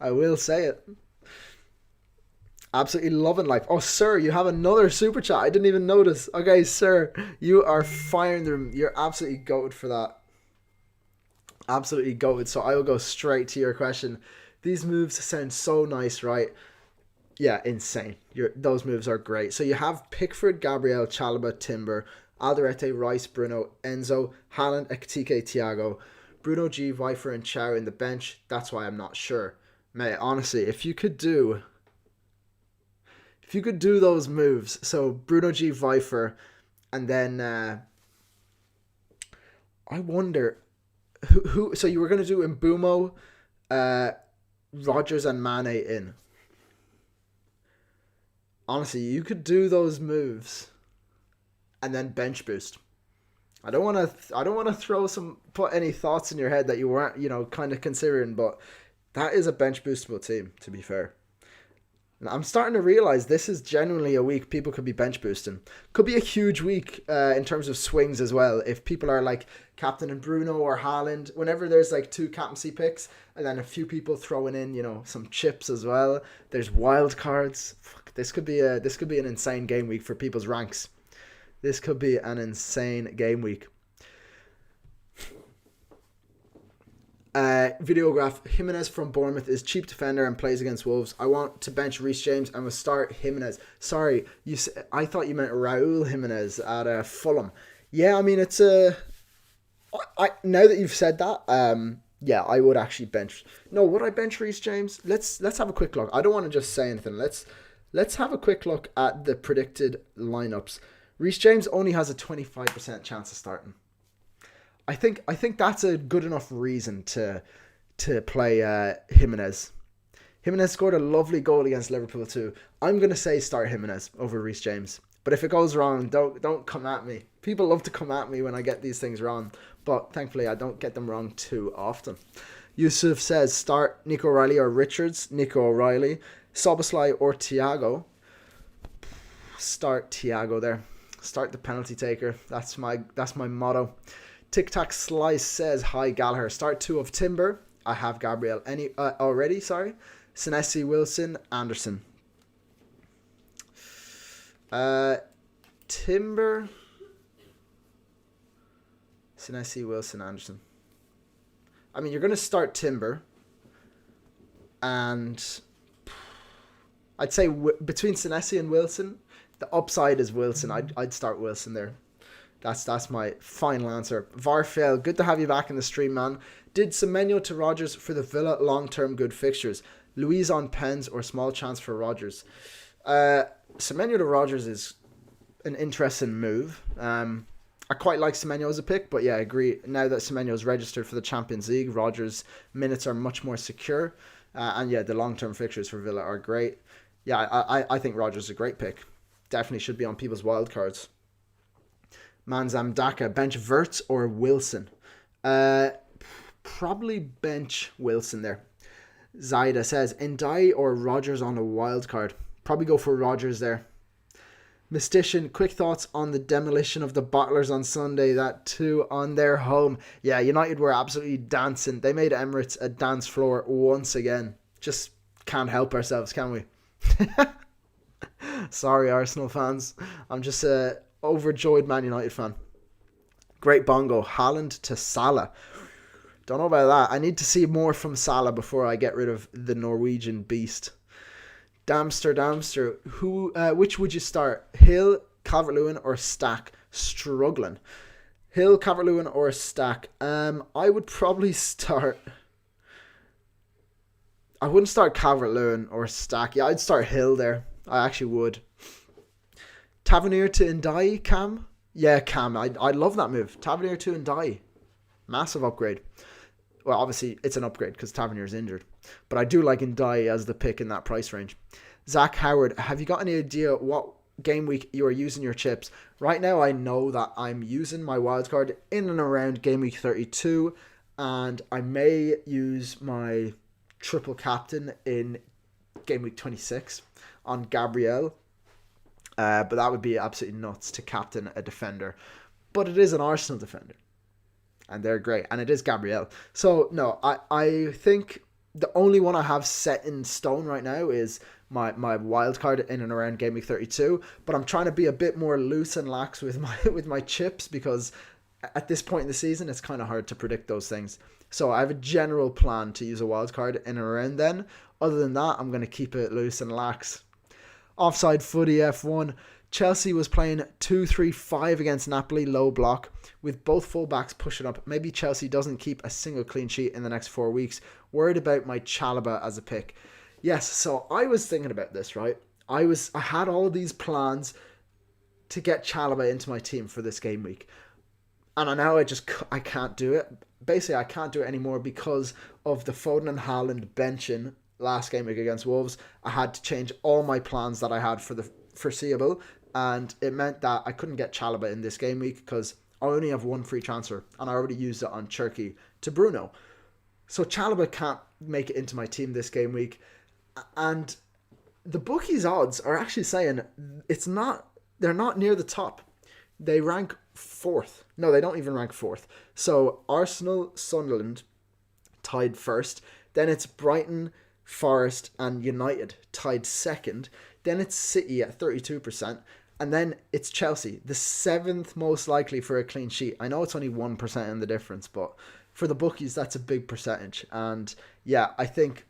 I will say it. Absolutely loving life. Oh, sir, you have another super chat. I didn't even notice. Okay, sir, you are firing the room. You're absolutely goated for that. Absolutely goated. So I will go straight to your question. These moves sound so nice, right? Yeah, insane. Those moves are great. So you have Pickford, Gabriel, Chalobah, Timber, Alderete, Rice, Bruno, Enzo, Haaland, Ekitike, Thiago, Bruno G, Vifer, and Chow in the bench. That's why I'm not sure. Mate, honestly, if you could do those moves, so Bruno G, Vifer, and then I wonder who. So you were gonna do Mbumo, uh, Rogers, and Mane in. Honestly, you could do those moves and then bench boost. I don't want to. I don't want to put any thoughts in your head that you weren't, kind of considering. But that is a bench boostable team. To be fair, and I'm starting to realize this is genuinely a week people could be bench boosting. Could be a huge week in terms of swings as well. If people are like captain and Bruno or Haaland, whenever there's like two captaincy picks, and then a few people throwing in, some chips as well. There's wild cards. Fuck, this could be an insane game week for people's ranks. This could be an insane game week. Videograph, Jimenez from Bournemouth is cheap defender and plays against Wolves. I want to bench Reece James and will start Jimenez. Sorry, I thought you meant Raul Jimenez at Fulham. Yeah, I mean, it's now that you've said that, yeah, I would actually bench. No, would I bench Reece James? Let's have a quick look. I don't want to just say anything. Let's have a quick look at the predicted lineups. Reece James only has a 25% chance of starting. I think that's a good enough reason to play Jimenez. Jimenez scored a lovely goal against Liverpool too. I'm gonna say start Jimenez over Reece James. But if it goes wrong, don't come at me. People love to come at me when I get these things wrong, but thankfully I don't get them wrong too often. Yusuf says start Nico O'Reilly or Richards. Nico O'Reilly, Soboslai or Thiago. Start Thiago there. Start the penalty taker. That's my motto. Tic Tac Slice says, hi Gallagher. Start 2 of Timber. I have Gabriel already, sorry. Senesi, Wilson, Anderson. Timber. Senesi, Wilson, Anderson. I mean, you're going to start Timber. And I'd say between Senesi and Wilson, the upside is Wilson. I'd start Wilson there. That's my final answer. Varfel, good to have you back in the stream, man. Did Semenyo to Rodgers for the Villa long-term good fixtures? Louise on pens or small chance for Rodgers? Semenyo to Rodgers is an interesting move. I quite like Semenyo as a pick, but yeah, I agree. Now that Semenyo is registered for the Champions League, Rodgers' minutes are much more secure. And yeah, the long-term fixtures for Villa are great. Yeah, I think Rodgers is a great pick. Definitely should be on people's wild cards. Manzam Daka, bench Wirtz or Wilson? Probably bench Wilson there. Zaida says, Ndai or Rodgers on a wild card? Probably go for Rodgers there. Mystician, quick thoughts on the demolition of the Bottlers on Sunday, that too on their home. Yeah, United were absolutely dancing. They made Emirates a dance floor once again. Just can't help ourselves, can we? Sorry, Arsenal fans. I'm just overjoyed Man United fan. Great bongo. Haaland to Salah. Don't know about that. I need to see more from Salah before I get rid of the Norwegian beast. Damster. Which would you start? Hill, Calvert-Lewin, or Stack? Struggling. Hill, Calvert-Lewin, or Stack? I would probably start. I wouldn't start Calvert-Lewin or Stack. Yeah, I'd start Hill there. I actually would. Tavernier to Ndai, Cam? Yeah, Cam. I love that move. Tavernier to Ndai. Massive upgrade. Well, obviously, it's an upgrade because Tavernier is injured. But I do like Ndai as the pick in that price range. Zach Howard, have you got any idea what game week you are using your chips? Right now, I know that I'm using my wildcard in and around game week 32. And I may use my triple captain in game week 26 on Gabriel. But that would be absolutely nuts to captain a defender. But it is an Arsenal defender. And they're great. And it is Gabriel. So, no, I think The only one I have set in stone right now is my wild card in and around game week 32. But I'm trying to be a bit more loose and lax with my chips, because at this point in the season it's kind of hard to predict those things. So I have a general plan to use a wild card in and around then. Other than that, I'm going to keep it loose and lax. Offside footy F1. Chelsea was playing 2-3-5 against Napoli, low block, with both fullbacks pushing up. Maybe Chelsea doesn't keep a single clean sheet in the next 4 weeks. Worried about my Chalobah as a pick. Yes, so I was thinking about this, right? I had all these plans to get Chalobah into my team for this game week. And now I can't do it. Basically, I can't do it anymore because of the Foden and Haaland benching last game week against Wolves. I had to change all my plans that I had for the foreseeable, and it meant that I couldn't get Chalobah in this game week because I only have one free transfer, and I already used it on Cherki to Bruno. So Chalobah can't make it into my team this game week, and the bookies' odds are actually saying they're not near the top. They rank 4th. No, they don't even rank 4th. So Arsenal, Sunderland tied 1st. Then it's Brighton, Forest and United tied 2nd. Then it's City at 32%. And then it's Chelsea, the 7th most likely for a clean sheet. I know it's only 1% in the difference, but for the bookies, that's a big percentage. And yeah, I think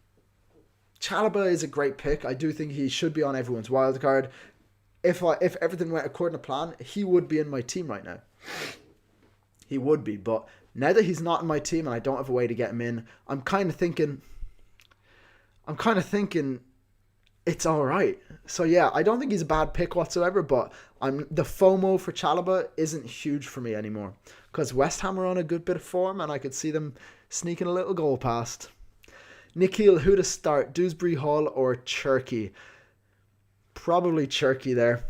Chalobah is a great pick. I do think he should be on everyone's wildcard. If everything went according to plan, he would be in my team right now. He would be, but now that he's not in my team and I don't have a way to get him in, I'm kind of thinking it's all right. So yeah, I don't think he's a bad pick whatsoever, but the FOMO for Chalobah isn't huge for me anymore because West Ham are on a good bit of form and I could see them sneaking a little goal past. Nikhil, who to start, Dewsbury Hall or Cherki? Probably Cherki there.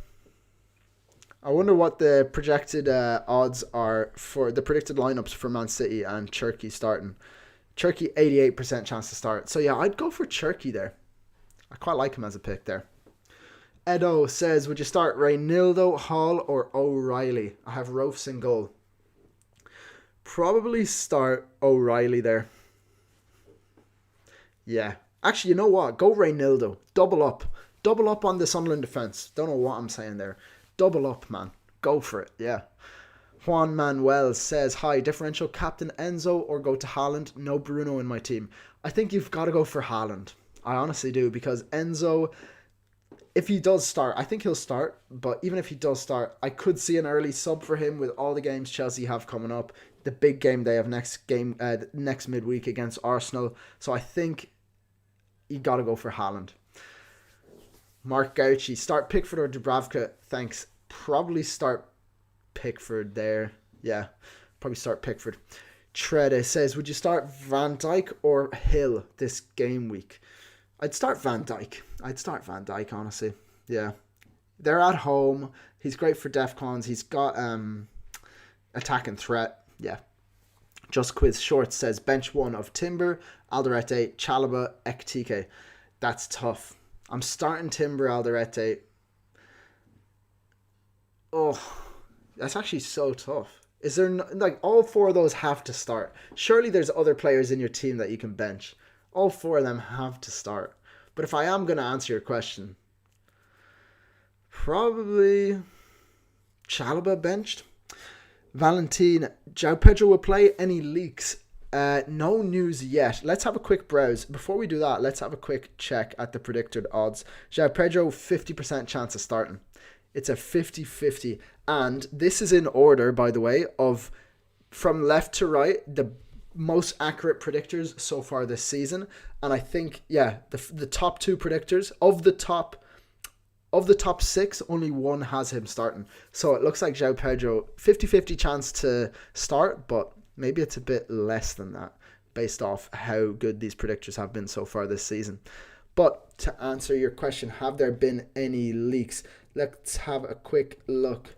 I wonder what the projected odds are for the predicted lineups for Man City and Cherki starting. Cherki 88% chance to start. So yeah, I'd go for Cherki there. I quite like him as a pick there. Edo says, would you start Reynildo, Hall or O'Reilly? I have Rofes in goal. Probably start O'Reilly there. Yeah. Actually, you know what? Go Reynildo. Double up. Double up on the Sunderland defence. Don't know what I'm saying there. Double up, man. Go for it. Yeah. Juan Manuel says, hi, differential captain Enzo or go to Haaland? No Bruno in my team. I think you've got to go for Haaland. I honestly do, because Enzo, if he does start, I think he'll start, but even if he does start, I could see an early sub for him with all the games Chelsea have coming up. The big game they have next midweek against Arsenal. So I think you got to go for Haaland. Mark Gauchi, start Pickford or Dubravka? Thanks. Probably start Pickford there. Yeah, probably start Pickford. Trede says, would you start Van Dijk or Hill this game week? I'd start Van Dijk, honestly. Yeah. They're at home. He's great for DEFCONs. He's got attack and threat. Yeah. Just Quiz Short says, bench 1 of Timber, Alderete, Chalobah, Ekitike. That's tough. I'm starting Timber, Alderete. Oh, that's actually so tough. Is there all 4 of those have to start? Surely there's other players in your team that you can bench. All 4 of them have to start. But if I am going to answer your question, probably Chalobah benched. Valentine, João Pedro will play. Any leaks? No news yet. Let's have a quick browse. Before we do that, let's have a quick check at the predicted odds. João Pedro, 50% chance of starting. It's a 50-50. And this is in order, by the way, of from left to right, the most accurate predictors so far this season. And I think, yeah, the top 2 predictors, of the top 6, only 1 has him starting. So it looks like João Pedro, 50-50 chance to start, but maybe it's a bit less than that based off how good these predictors have been so far this season. But to answer your question, have there been any leaks? Let's have a quick look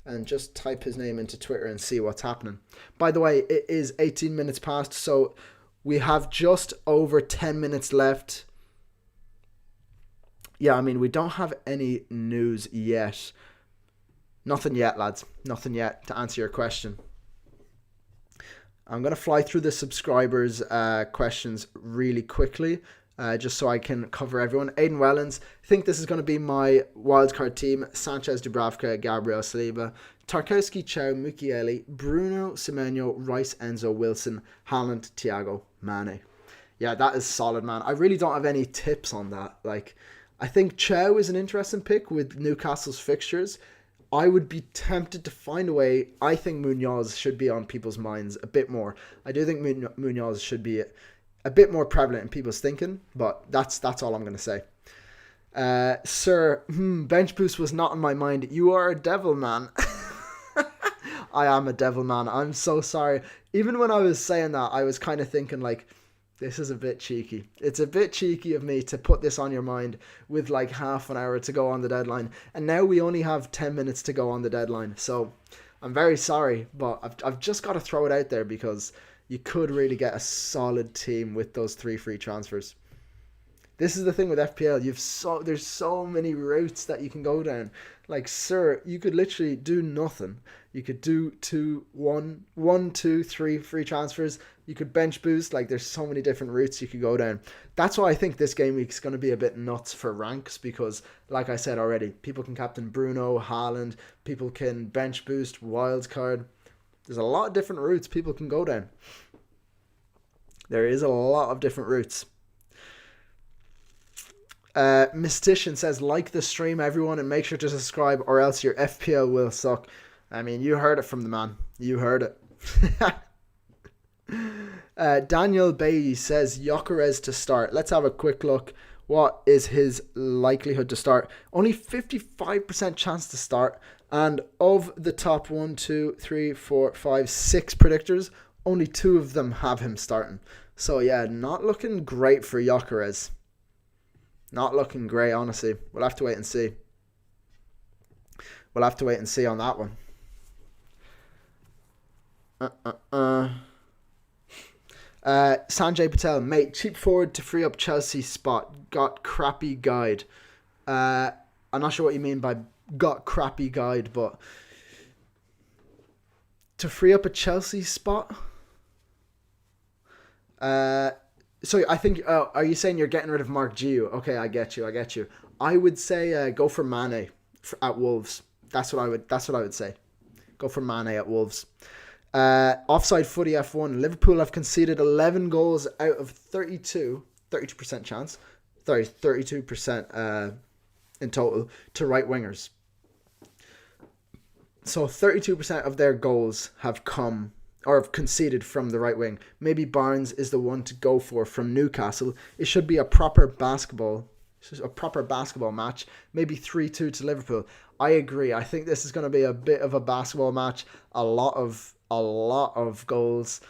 and just type his name into Twitter and see what's happening. By the way, it is 18 minutes past, so we have just over 10 minutes left. Yeah, I mean, we don't have any news yet. Nothing yet, lads. Nothing yet to answer your question. I'm going to fly through the subscribers' questions really quickly, just so I can cover everyone. Aiden Wellens, think this is going to be my wildcard team. Sanchez, Dubravka, Gabriel Saliba, Tarkowski, Chow, Mukiele, Bruno, Semenyo, Rice, Enzo, Wilson, Haaland, Thiago, Mane. Yeah, that is solid, man. I really don't have any tips on that. Like, I think Chow is an interesting pick with Newcastle's fixtures. I would be tempted to find a way. I think Munoz should be on people's minds a bit more. I do think Munoz should be a bit more prevalent in people's thinking, but that's all I'm going to say. Sir, bench boost was not on my mind. You are a devil, man. I am a devil, man. I'm so sorry. Even when I was saying that, I was kind of thinking like, this is a bit cheeky. It's a bit cheeky of me to put this on your mind with like half an hour to go on the deadline. And now we only have 10 minutes to go on the deadline. So I'm very sorry, but I've just got to throw it out there because you could really get a solid team with those 3 free transfers. This is the thing with FPL. There's so many routes that you can go down. Like, sir, you could literally do nothing. You could do one, 2, 3 free transfers. You could bench boost. Like, there's so many different routes you could go down. That's why I think this game week is going to be a bit nuts for ranks because, like I said already, people can captain Bruno, Haaland. People can bench boost, wildcard. There's a lot of different routes people can go down. There is a lot of different routes. Mystician says, like the stream, everyone, and make sure to subscribe or else your FPL will suck. I mean, you heard it from the man. You heard it. Daniel Bailey says, Gyökeres to start. Let's have a quick look. What is his likelihood to start? Only 55% chance to start. And of the top 1, 2, 3, 4, 5, 6 predictors, only 2 of them have him starting. So yeah, not looking great for Gyökeres. Not looking great, honestly. We'll have to wait and see. We'll have to wait and see on that one. Sanjay Patel, mate, cheap forward to free up Chelsea spot. Got crappy guide. I'm not sure what you mean by got crappy guide, but to free up a Chelsea spot? So I think, are you saying you're getting rid of Mark Giu? Okay, I get you. I would say go for Mane at Wolves. That's what I would say. Go for Mane at Wolves. Offside footy F1. Liverpool have conceded 11 goals out of 32% chance. Sorry, 32% in total to right wingers. So 32% of their goals have come or have conceded from the right wing. Maybe Barnes is the one to go for from Newcastle. It should be a proper basketball match. Maybe 3-2 to Liverpool. I agree. I think this is going to be a bit of a basketball match. A lot of goals.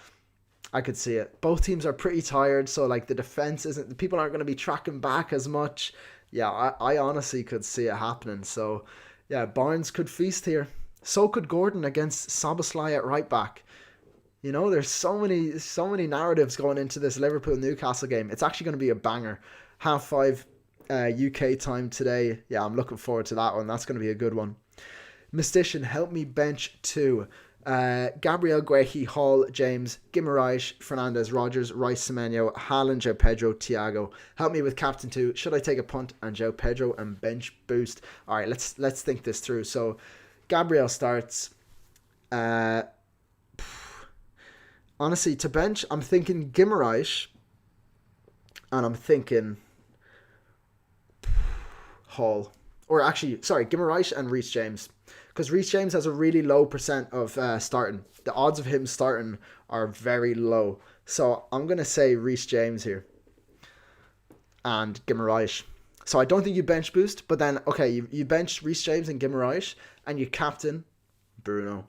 I could see it. Both teams are pretty tired, so like the defense isn't. The people aren't going to be tracking back as much. Yeah, I honestly could see it happening. So yeah, Barnes could feast here. So could Gordon against Szoboszlai at right back. You know, there's so many narratives going into this Liverpool-Newcastle game. It's actually going to be a banger. 5:30 UK time today. Yeah, I'm looking forward to that one. That's going to be a good one. Mystician, help me bench 2. Gabriel, Guehi, Hall, James, Guimaraes, Fernandes, Rogers, Rice, Semenyo, Haaland, João Pedro, Thiago. Help me with captain 2. Should I take a punt on João Pedro and bench boost? All right, let's think this through. So, Gabriel starts. Honestly, to bench, I'm thinking Guimaraes, and I'm thinking Hall. Or actually, sorry, Guimaraes and Reece James. Because Reece James has a really low percent of starting. The odds of him starting are very low. So I'm going to say Reece James here. And Guimaraes. So I don't think you bench boost. But then, okay, you bench Reece James and Guimaraes. And you captain Bruno.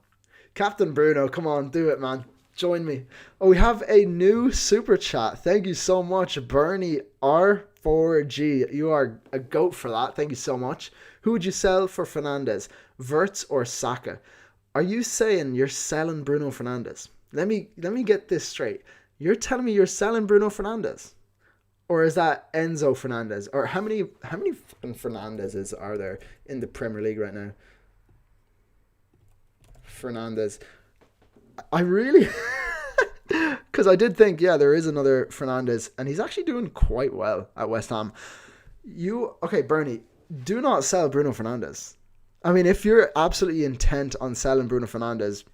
Captain Bruno, come on, do it, man. Join me. Oh, we have a new super chat. Thank you so much, Bernie R4G. You are a goat for that. Thank you so much. Who would you sell for Fernandes? Wirtz or Saka? Are you saying you're selling Bruno Fernandes? Let me get this straight. You're telling me you're selling Bruno Fernandes? Or is that Enzo Fernandez? Or how many fucking Fernandezes are there in the Premier League right now? Fernandes. I really because I did think, yeah, there is another Fernandes, and he's actually doing quite well at West Ham. Okay, Bernie, do not sell Bruno Fernandes. I mean, if you're absolutely intent on selling Bruno Fernandes,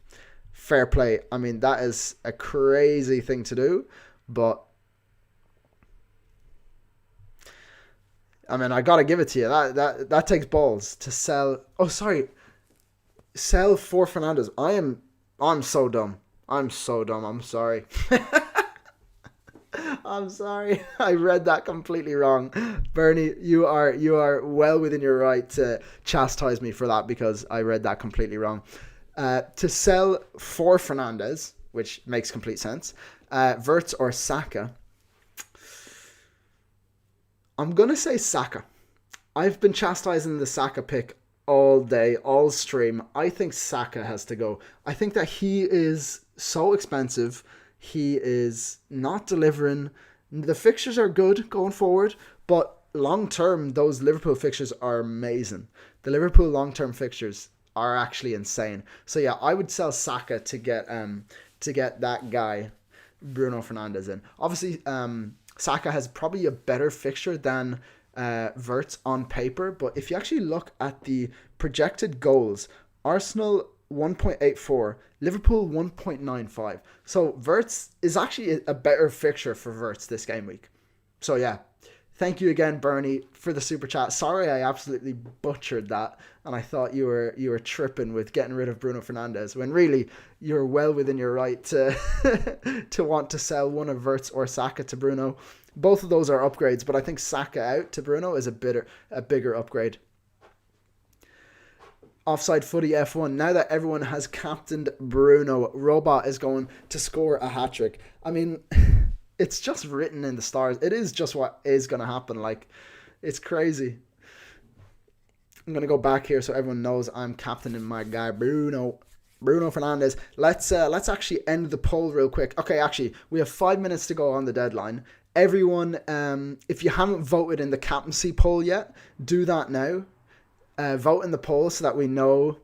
fair play. I mean, that is a crazy thing to do, but I mean, I gotta give it to you. That takes balls to sell. Oh, sorry, sell for Fernandes. I'm so dumb. I'm so dumb. I'm sorry. I'm sorry. I read that completely wrong. Bernie, you are well within your right to chastise me for that because I read that completely wrong. To sell for Fernandes, which makes complete sense. Wirtz or Saka. I'm going to say Saka. I've been chastising the Saka pick all day, all stream. I think Saka has to go. I think that he is so expensive. He is not delivering. The fixtures are good going forward, but long term, those Liverpool fixtures are amazing. The Liverpool long term fixtures are actually insane. So yeah, I would sell Saka to get that guy Bruno Fernandes in. Obviously, Saka has probably a better fixture than Wirtz on paper, but if you actually look at the projected goals, Arsenal 1.84, Liverpool 1.95. So Wirtz is actually a better fixture for Wirtz this game week. So yeah, thank you again, Bernie, for the super chat. Sorry, I absolutely butchered that, and I thought you were tripping with getting rid of Bruno Fernandes when really you're well within your right to to want to sell one of Wirtz or Saka to Bruno. Both of those are upgrades, but I think Saka out to Bruno is a bigger upgrade. Offside Footy F1. Now that everyone has captained Bruno, Robot is going to score a hat-trick. I mean, it's just written in the stars. It is just what is going to happen. Like, it's crazy. I'm going to go back here so everyone knows I'm captaining my guy, Bruno Fernandes. Let's actually end the poll real quick. Okay, actually, we have 5 minutes to go on the deadline. Everyone, if you haven't voted in the captaincy poll yet, do that now. Vote in the poll so that we know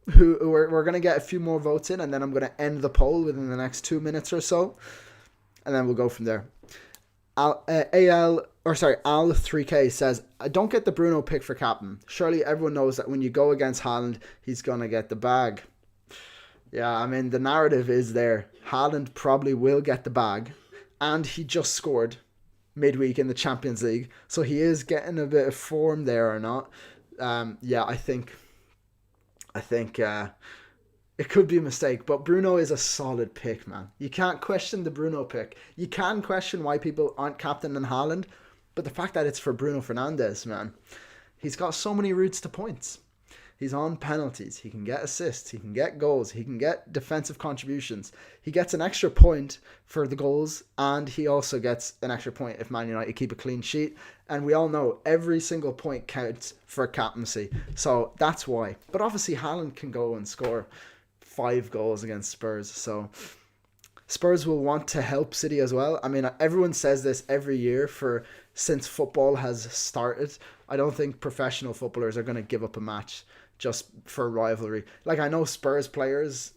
who we're going to get a few more votes in, and then I'm going to end the poll within the next 2 minutes or so, and then we'll go from there. Al3K says, I don't get the Bruno pick for captain. Surely everyone knows that when you go against Haaland, he's going to get the bag. Yeah, I mean, the narrative is there. Haaland probably will get the bag, and he just scored midweek in the Champions League, so he is getting a bit of form there or not. Yeah, I think it could be a mistake, but Bruno is a solid pick, man. You can't question the Bruno pick. You can question why people aren't captaining Haaland, but the fact that it's for Bruno Fernandes, man, he's got so many routes to points. He's on penalties. He can get assists. He can get goals. He can get defensive contributions. He gets an extra point for the goals, and he also gets an extra point if Man United keep a clean sheet. And we all know every single point counts for captaincy. So that's why. But obviously Haaland can go and score 5 goals against Spurs. So Spurs will want to help City as well. I mean, everyone says this every year since football has started. I don't think professional footballers are going to give up a match just for rivalry. Like, I know Spurs players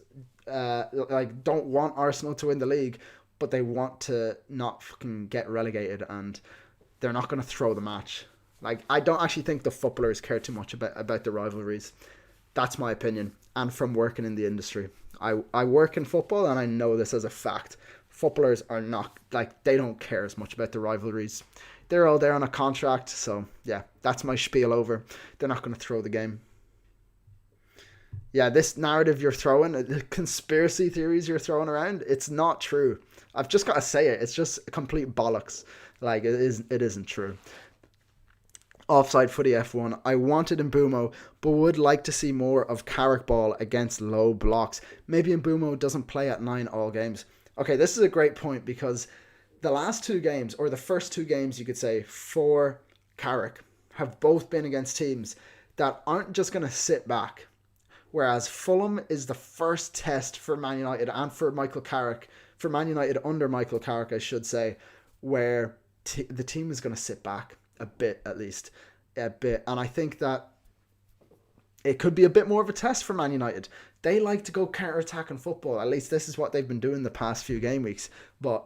don't want Arsenal to win the league, but they want to not fucking get relegated, and they're not going to throw the match. Like, I don't actually think the footballers care too much about the rivalries. That's my opinion, and from working in the industry. I work in football, and I know this as a fact. Footballers are not, like, they don't care as much about the rivalries. They're all there on a contract, so yeah, that's my spiel over. They're not going to throw the game. Yeah, this narrative you're throwing, the conspiracy theories you're throwing around, it's not true. I've just got to say it. It's just complete bollocks. Like, it isn't true. Offside Footy F1. I wanted Mbeumo, but would like to see more of Carrick ball against low blocks. Maybe Mbeumo doesn't play at 9 all games. Okay, this is a great point, because the last 2 games, or the first 2 games, you could say, for Carrick have both been against teams that aren't just going to sit back. Whereas Fulham is the first test for Man United and for Michael Carrick, for Man United under Michael Carrick, I should say, where the team is going to sit back a bit, at least. A bit. And I think that it could be a bit more of a test for Man United. they like to go counter-attacking football. At least this is what they've been doing the past few game weeks. But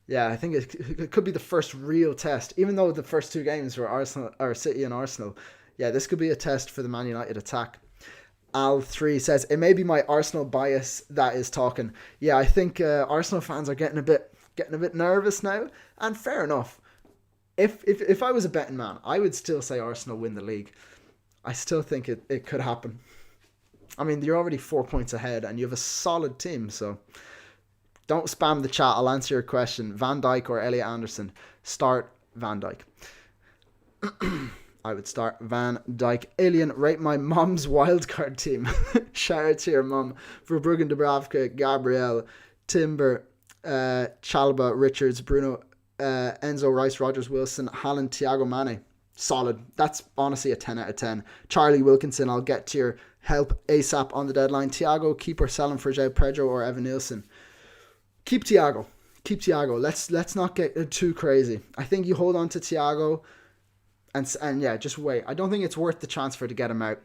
yeah, I think it could be the first real test. Even though the first 2 games were Arsenal or City and Arsenal, yeah, this could be a test for the Man United attack. Al3 says, it may be my Arsenal bias that is talking. Yeah, I think Arsenal fans are getting a bit nervous now, and fair enough. If I was a betting man, I would still say Arsenal win the league. I still think it could happen. I mean, you're already 4 points ahead, and you have a solid team, so don't spam the chat. I'll answer your question. Van Dijk or Elliot Anderson? Start Van Dijk. I would start Van Dijk. Alien, rate my mom's wildcard team. Shout out to your mum. Verbruggen, Dubravka, Gabriel, Timber, Chalba, Richards, Bruno, Enzo, Rice, Rogers, Wilson, Haaland, Thiago Mane. Solid. That's honestly a 10 out of 10. Charlie Wilkinson, I'll get to your help ASAP on the deadline. Thiago, keep or sell him for João Pedro or Evan Nielsen. Keep Thiago. Let's not get too crazy. I think you hold on to Thiago and yeah, just wait. I don't think it's worth the transfer to get him out.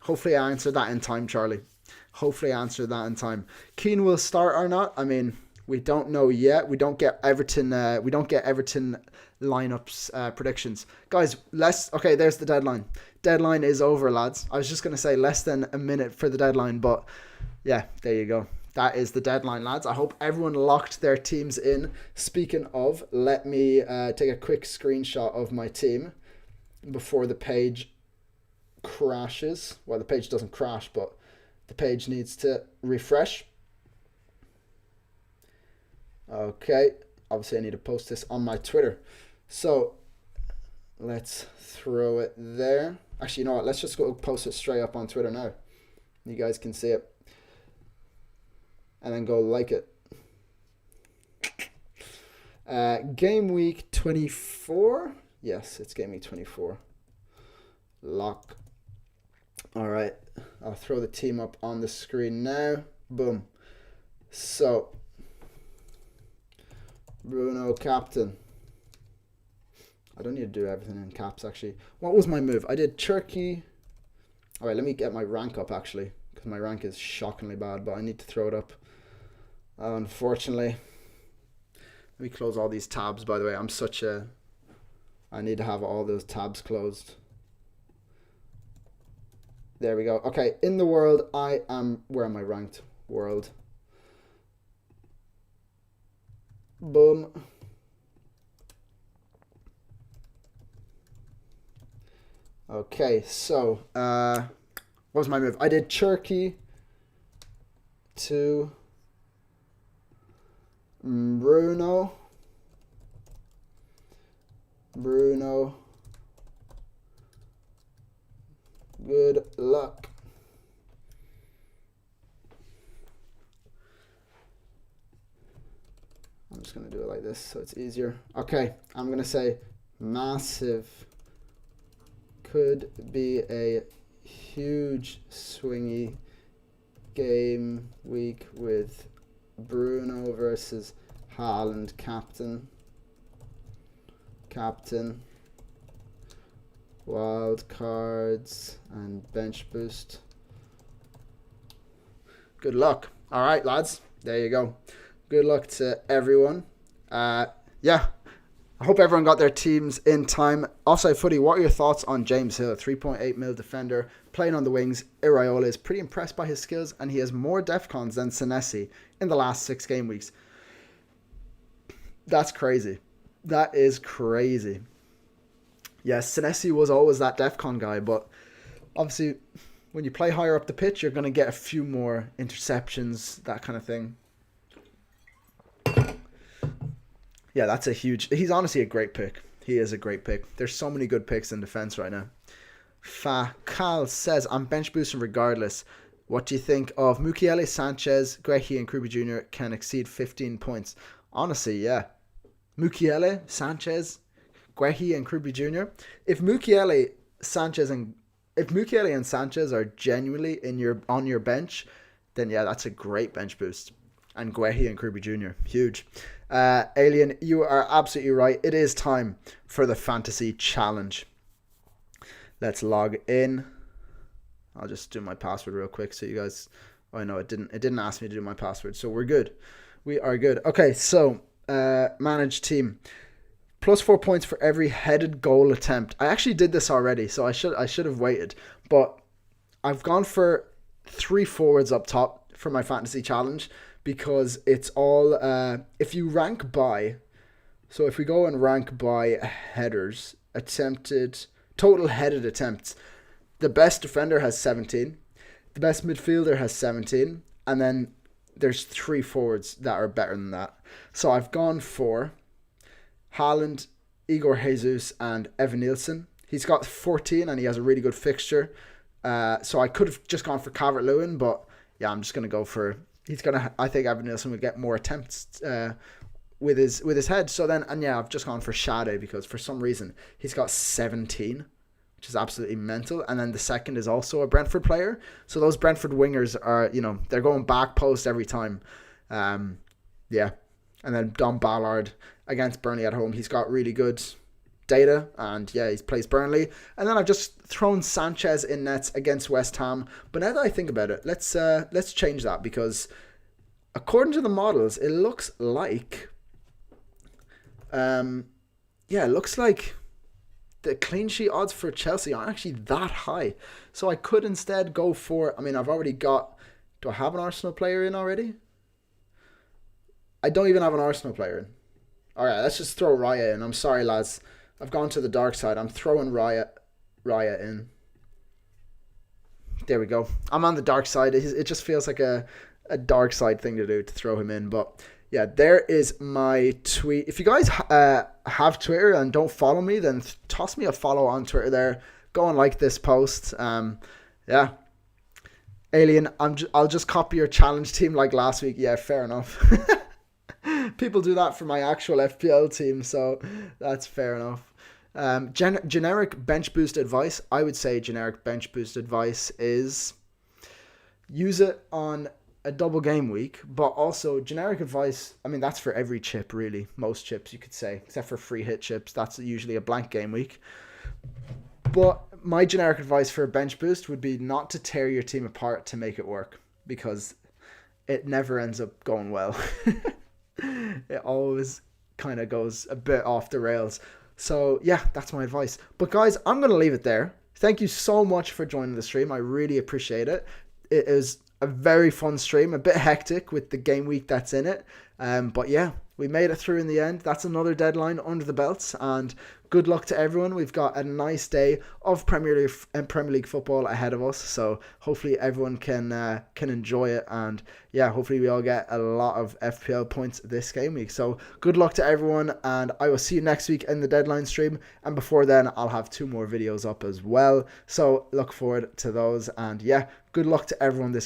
Hopefully I answered that in time, Charlie. Keane will start or not? I mean, we don't know yet. We don't get Everton lineups predictions. Guys, okay, there's the deadline. Deadline is over, lads. I was just going to say less than a minute for the deadline, but yeah, there you go. That is the deadline, lads. I hope everyone locked their teams in. Speaking of, let me take a quick screenshot of my team before the page crashes. Well, the page doesn't crash, but the page needs to refresh. Okay, obviously I need to post this on my Twitter. So, let's throw it there. Actually, you know what? Let's just go post it straight up on Twitter now. You guys can see it. And then go like it. Game week 24. Yes, it's game week 24. Lock. All right. I'll throw the team up on the screen now. Boom. So, Bruno, captain. I don't need to do everything in caps, actually. What was my move? I did Turkey. All right, let me get my rank up, actually, because my rank is shockingly bad, but I need to throw it up. Unfortunately. Let me close all these tabs, by the way. I need to have all those tabs closed. There we go. Okay, in the world, where am I ranked? World. Boom. Okay, so, what was my move? I did Turkey to Bruno. Good luck. I'm just going to do it like this so it's easier. Okay, I'm going to say massive. Could be a huge swingy game week with Bruno versus Haaland, captain, wild cards and bench boost. Good luck. All right, lads, there you go. Good luck to everyone. Yeah, I hope everyone got their teams in time. Offside Footy, what are your thoughts on James Hill? 3.8 mil defender, playing on the wings. Iraola is pretty impressed by his skills, and he has more DEFCONs than Senesi in the last 6 game weeks. That's crazy. That is crazy. Yes, Senesi was always that DEFCON guy, but obviously when you play higher up the pitch, you're going to get a few more interceptions, that kind of thing. Yeah, that's he's honestly a great pick. He is a great pick. There's so many good picks in defense right now. Fakal says, I'm bench boosting regardless. What do you think of Mukiele, Sanchez, Guehi, and Kruby Jr. can exceed 15 points? Honestly, yeah. Mukiele, Sanchez, Guehi, and Kruby Jr. If Mukiele, and Sanchez are genuinely on your bench, then yeah, that's a great bench boost. And Guehi and Kruby Jr. Huge. Alien, you are absolutely right. It is time for the fantasy challenge. Let's log in. I'll just do my password real quick so you guys. Oh no, it didn't ask me to do my password, so we're good. We are good. Okay, so manage team. +4 points for every headed goal attempt. I actually did this already, so I should have waited. But I've gone for 3 forwards up top for my fantasy challenge because it's all if you rank by. So if we go and rank by headers, attempted, total headed attempts, the best defender has 17, the best midfielder has 17, and then there's 3 forwards that are better than that. So I've gone for Haaland, Igor Jesus, and Evan Nielsen. He's got 14 and he has a really good fixture. So I could have just gone for Calvert-Lewin, but yeah, I'm just going to go for... I think Evan Nielsen would get more attempts with his head. So then, and yeah, I've just gone for Shade because for some reason he's got 17, which is absolutely mental. And then the second is also a Brentford player. So those Brentford wingers are, they're going back post every time. Yeah. And then Dom Ballard against Burnley at home. He's got really good data, and yeah, he plays Burnley. And then I've just thrown Sanchez in nets against West Ham. But now that I think about it, let's change that, because according to the models, it looks like it looks like the clean sheet odds for Chelsea aren't actually that high. So I could instead go for, I've already got, do I have an Arsenal player in already? I don't even have an Arsenal player in. Alright, let's just throw Raya in. I'm sorry, lads. I've gone to the dark side. I'm throwing Raya in. There we go. I'm on the dark side. It just feels like a dark side thing to do, to throw him in. But yeah, there is my tweet. If you guys have Twitter and don't follow me, then toss me a follow on Twitter there. Go and like this post. Yeah. Alien, I'll just copy your challenge team like last week. Yeah, fair enough. People do that for my actual FPL team, so that's fair enough. Generic bench boost advice. I would say generic bench boost advice is use it on a double game week, but also generic advice, that's for every chip really. Most chips you could say, except for free hit chips. That's usually a blank game week. But my generic advice for a bench boost would be not to tear your team apart to make it work, because it never ends up going well. It always kind of goes a bit off the rails. So yeah, that's my advice. But guys, I'm going to leave it there. Thank you so much for joining the stream. I really appreciate it. It is a very fun stream, a bit hectic with the game week that's in it. But yeah, we made it through in the end. That's another deadline under the belts, and good luck to everyone. We've got a nice day of Premier League football ahead of us, so hopefully everyone can enjoy it, and yeah, hopefully we all get a lot of FPL points this game week. So good luck to everyone, and I will see you next week in the deadline stream, and before then I'll have 2 more videos up as well, so look forward to those. And yeah, good luck to everyone this